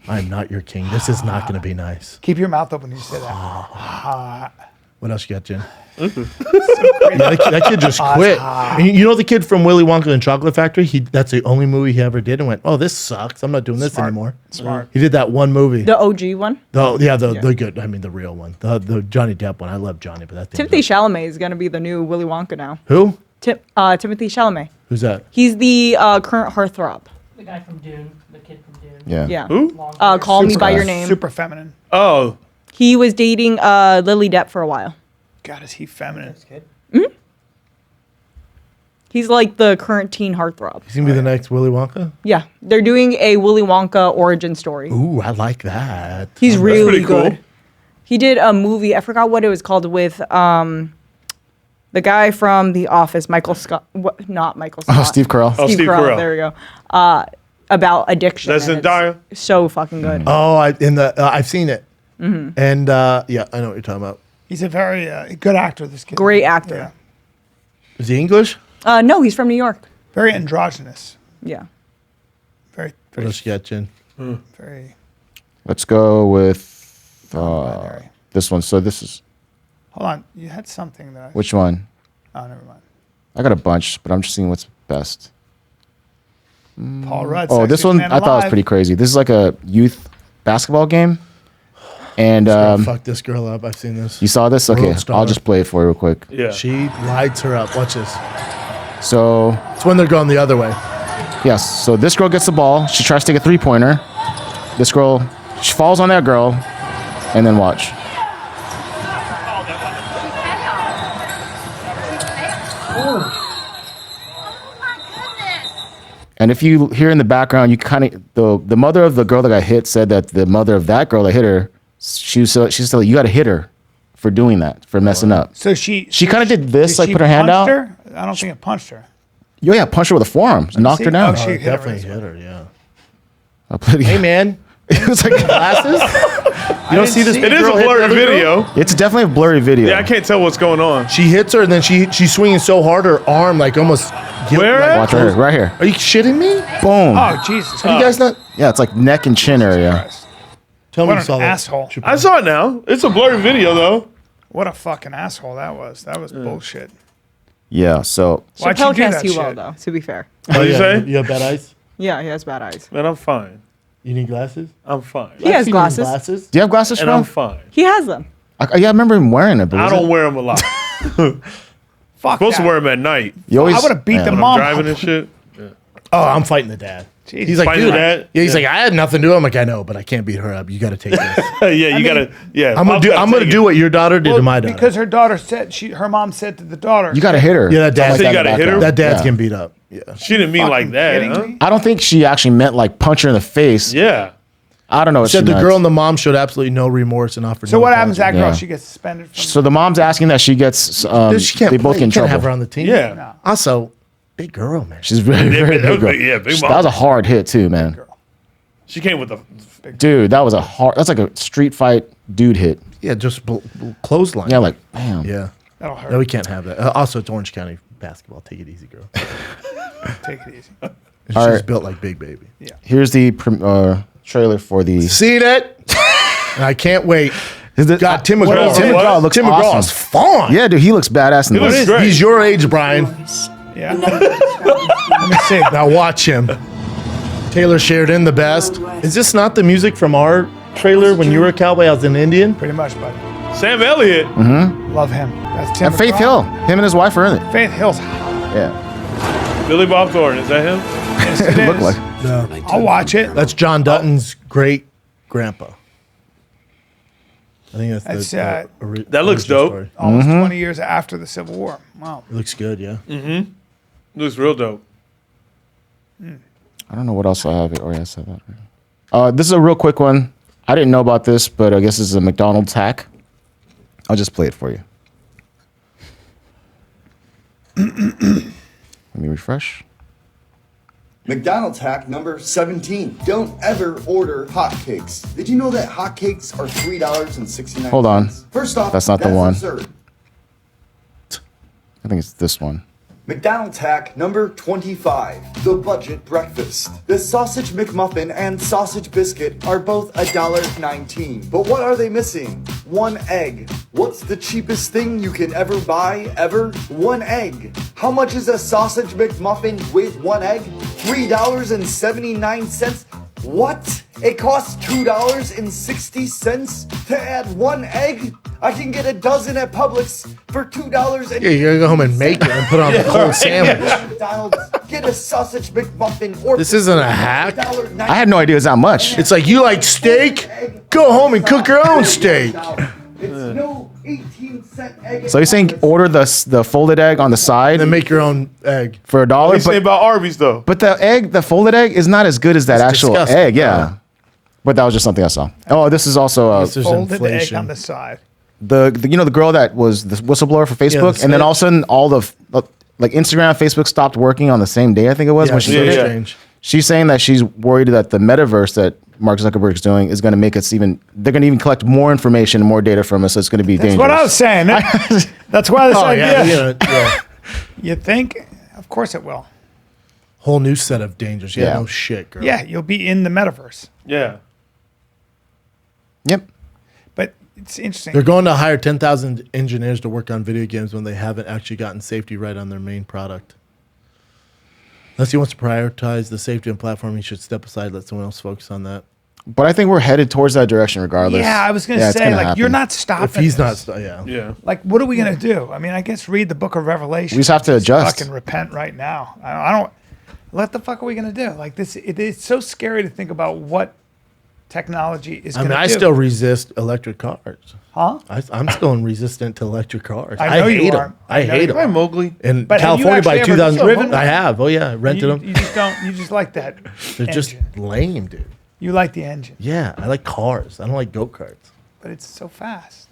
I'm not your king. This is not going to be nice. Keep your mouth open when you say that. Hot. What else you got, Jen? Yeah, that kid just quit. And you know the kid from Willy Wonka and the Chocolate Factory? That's the only movie he ever did and went, oh, this sucks. I'm not doing this Smart. anymore. Smart. He did that one movie. The OG one. The good. I mean, the real one. The Johnny Depp one. I love Johnny, but that thing. Timothy Chalamet is going to be the new Willy Wonka now. Who? Timothy Chalamet. Who's that? He's the current heartthrob. The guy from Dune, the kid from Dune. Yeah. Yeah. Who? Call Me by Super- Your Name. Super feminine. Oh, He was dating Lily Depp for a while. God, is he feminine? This kid. He's like the current teen heartthrob. He's gonna be the next Willy Wonka. Yeah, they're doing a Willy Wonka origin story. Ooh, I like that. He's That's really pretty cool. good. He did a movie. I forgot what it was called with the guy from The Office, Michael Scott. Not Michael Scott. Oh, Steve Carell. Oh, Steve Carell. There we go. About addiction. That's and in Dyer. it's so fucking good. Oh, I've seen it. And yeah, I know what you're talking about. He's a very good actor. This kid. Great actor. Yeah. Is he English? No, he's from New York. Very androgynous. Yeah. Very, What very, else you got, Jen? very. Let's go with binary. this one. So this is Hold on. You had something that I. which one? Oh, never mind. I got a bunch, but I'm just seeing what's best. Paul Rudd. Oh, this Sexiest one Man I thought was Alive. pretty crazy. This is like a youth basketball game, and Fuck this girl up. I've seen this. you saw this. Okay, World Star. I'll just play it for you real quick. Yeah. She lights her up. Watch this. So It's when they're going the other way. yes, so this girl gets the ball. She tries to take a 3-pointer. This girl, she falls on that girl, and then watch. And if you hear in the background, you kind of the mother of the girl that got hit said that the mother of that girl that hit her, she said you got to hit her for doing that, for messing up. So she She kinda did this, did like, she put her hand punched out? Her? I don't think it punched her. Yo, yeah, punched her with a forearm, knocked see. her down. Oh, she Oh, hit her definitely as hit her. Yeah. I played Hey man, it was like glasses. You don't see this? It is a girl hit the blurry other girl? video. it's definitely a blurry video. Yeah, I can't tell what's going on. She hits her and then she's swinging so hard her arm like almost. Where like, at? Watch right here. Are you shitting me? Boom. Oh Jesus! Are you guys not? Yeah, it's like neck and chin area. Christ. Tell me What you an saw that. asshole! I saw it now. It's a blurry video though. What a fucking asshole that was. That was bullshit. Yeah, so Why'd you Chappelle do can't that see well shit? though. To be fair. What did you say? You have bad eyes. Yeah, he has bad eyes. Man, I'm fine. You need glasses. I'm fine. He has I've seen glasses. Glasses. do you have glasses, And I'm Sean? fine. He has them. Yeah, I remember him wearing it, but I was don't it- wear them a lot. Fuck Supposed that. to wear them at night. You always, I would have beat yeah. the When I'm mom. driving and shit. Oh, I'm fighting the dad. Jesus. He's like, Fighting dude. the dad? Yeah, he's Yeah. like, I had nothing to do. I'm like, I know, but I can't beat her up. You got to take this. Yeah, you gotta. Yeah, I'm gonna do what your daughter did Well, to my daughter. because her daughter said her mom said to the daughter. You got to hit her. Yeah, that dad- Something So you in the gotta hit her? background. that dad's Yeah. getting beat up. Yeah. She didn't mean like Fucking that. kidding Huh? me? I don't think she actually meant like punch her in the face. Yeah. I don't know what Said she the meant. girl and the mom showed absolutely no remorse and offered. So no what happens to that apology. girl? Yeah. She gets suspended from. So the mom's asking that she gets. Dude, she can't they both play. get in You can't trouble. have her on the team. Yeah. No. Also, big girl, man. She's very, very that was big. Girl. big- yeah, big That was a mom. hard hit too, man. girl. She came with the. Dude, that was a hard. That's like a street fight dude hit. Yeah, just clothesline. Yeah, like bam. Yeah. That'll hurt. No, we can't have that. Also, it's Orange County basketball. Take it easy, girl. Take it easy. She's All right. built like Big Baby. Here's the trailer for the. Seen it? And I can't wait. God, Tim What McGraw. is Tim it? McGraw looks Tim McGraw awesome. is fun. Yeah, dude, he looks badass in He looks this. great. He's your age, Brian. Yeah. Let me see. Now watch him. Taylor Sheridan, the best. Is this not the music from our trailer when you were a cowboy? I was an Indian. Pretty much, buddy. Sam Elliott. Love him. That's Tim. And Faith McGraw. Hill, him and his wife are in it. Faith Hill's. Yeah, Billy Bob Thornton. Is that him? Yes, it look is. like. No. I'll watch it. That's John Dutton's great grandpa. I think that's That's, the That looks original dope. story. Almost 20 years after the Civil War. Wow. It looks good, yeah. Looks real dope. I don't know what else I have. Oh, yeah, I said that. This is a real quick one. I didn't know about this, but I guess this is a McDonald's hack. I'll just play it for you. Let me refresh. McDonald's hack number 17. Don't ever order hotcakes. Did you know that hotcakes are $3.69? Hold on. First off, That's not the one. absurd. I think it's this one. McDonald's hack number 25. The budget breakfast. The sausage McMuffin and sausage biscuit are both $1.19. But what are they missing? One egg. What's the cheapest thing you can ever buy ever? One egg. How much is a sausage McMuffin with one egg? $3.79. What? It costs $2.60 to add one egg? I can get a dozen at Publix for $2. Yeah, you gotta go home and make it and put on a cold sandwich. McDonald's, get a sausage McMuffin or This isn't a hack. I had no idea it was that much. It's like, you like steak? Go home and cook your own steak. It's no 18-cent egg. So you're saying order the folded egg on the side And then make your own egg. for $1? What do you say about Arby's though? But the folded egg is not as good as that It's actual disgusting. egg. Yeah. But that was just something I saw. Oh, this is also This is Folded egg inflation. on the side. the the girl that was the whistleblower for Facebook, and then all of a sudden all the like Instagram, Facebook stopped working on the same day. I think it was when she so did it. strange. She's saying that she's worried that the metaverse that Mark Zuckerberg is doing is going to make us even. They're going to even collect more information, more data from us. So it's going to be That's dangerous. what I was saying. That's why this Oh, idea. yeah. You think? Of course it will. Whole new set of dangers. Yeah, Yeah. no shit, girl. Yeah, you'll be in the metaverse. Yeah. Yep. But it's interesting. They're going to hire 10,000 engineers to work on video games when they haven't actually gotten safety right on their main product. Unless he wants to prioritize the safety and platform, he should step aside, let someone else focus on that. But I think we're headed towards that direction, regardless. Yeah, I was going to Yeah, it's say, gonna like, happen. you're not stopping. If he's this. not, yeah. Yeah. Like, what are we going to do? I mean, I guess read the book of Revelation. We just have to adjust. Fucking repent right now. I don't. What the fuck are we going to do? Like, it's so scary to think about what technology is I going mean, to I do. still resist electric cars. Huh? I'm still resistant to electric cars. I know you hate are. them. I know hate you them. Hi, Mowgli. In But have you California by actually ever 2000, driven them? I have. Oh yeah, I rented You, them. you just don't. You just like that. They're just engine. lame, dude. You like the engine, Yeah, I like cars. I don't like go-karts. but it's so fast,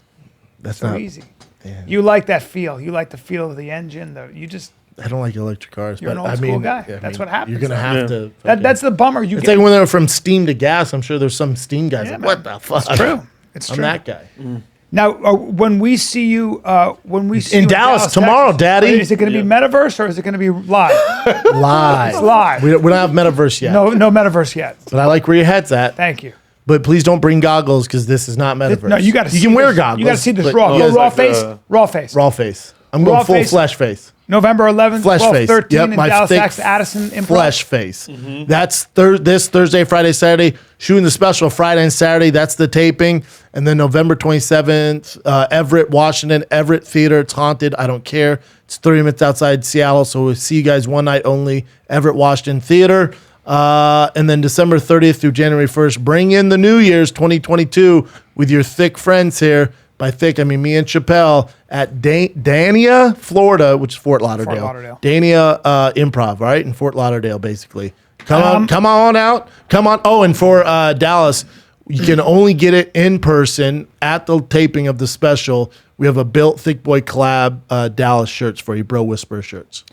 That's so not easy. Yeah. You like that feel. You like the feel of the engine. You just I don't like electric cars. You're but an old I school mean, guy. I That's mean, what happens. You're gonna have to. that's the bummer. You It's get like when they're from steam to gas. I'm sure there's some steam guys. Yeah, like, man. what the fuck? It's true. It's I'm true. that guy. Now, when we see you, In Dallas tomorrow, Texas, Daddy. is it going to be metaverse or is it going to be live? Live. It's live. We don't have metaverse yet. No metaverse yet. But I like where your head's at. Thank you. But please don't bring goggles because this is not metaverse. No, you got to. You can wear goggles. You got to see this but raw. you Go guys raw like face. Raw face. Raw face. I'm Raw going full face. flesh face. November 11th, Flesh 12, face. 13 Yep, in my Dallas, thick Texas, Addison Improv. Flesh face. That's this Thursday, Friday, Saturday. Shooting the special Friday and Saturday. That's the taping. And then November 27th, Everett, Washington, Everett Theater. It's haunted. I don't care. It's 30 minutes outside Seattle. So we'll see you guys one night only. Everett, Washington Theater. And then December 30th through January 1st. Bring in the New Year's 2022 with your thick friends here. By thick, I mean me and Chappelle at Dania, Florida, which is Fort Lauderdale. Dania Improv, right? In Fort Lauderdale, basically. Come on out. Come on. Oh, and for Dallas, you can only get it in person at the taping of the special. We have a Built Thick Boy collab Dallas shirts for you, Bro Whisper shirts.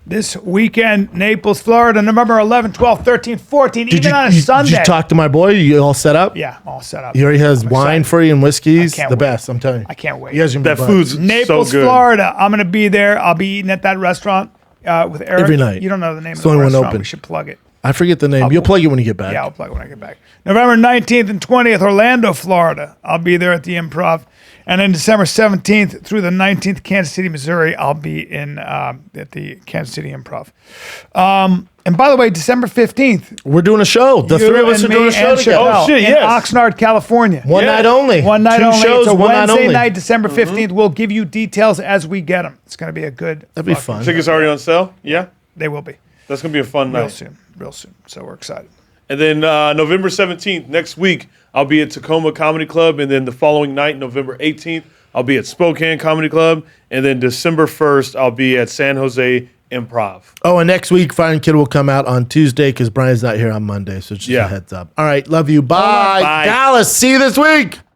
This weekend, Naples, Florida, November 11, 12, 13, 14, even on a Sunday. Did you talk to my boy? You all set up? Yeah, all set up. He already has I'm wine excited. for you and whiskeys. I can't The wait. best, I'm telling you. I can't wait. You guys are gonna be That buzzed. food's Naples, so good. Florida. I'm going to be there. I'll be eating at that restaurant with Eric. Every night. You don't know the name It's of the the only one restaurant. open. We should plug it. I forget the name. You'll plug it when you get back. Yeah, I'll plug it when I get back. November 19th and 20th, Orlando, Florida. I'll be there at the Improv. And then December 17th through the 19th, Kansas City, Missouri, I'll be in at the Kansas City Improv. And by the way, December 15th, We're doing a show. The you three of us and are doing me a show and together. Chappelle Oh, shit, in yes. Oxnard, California. One night only. One night Two only. shows, It's a one night Wednesday only. night, December 15th. We'll give you details as we get them. It's going to be a good. That'd be fucking fun. show. Tickets already on sale? Yeah? They will be That's going to be a fun real night. soon. Real soon. So we're excited. And then November 17th, next week, I'll be at Tacoma Comedy Club. And then the following night, November 18th, I'll be at Spokane Comedy Club. And then December 1st, I'll be at San Jose Improv. Oh, and next week, Fire Kid will come out on Tuesday because Brian's not here on Monday. So just a heads up. All right. Love you. Bye. Bye. Dallas. See you this week.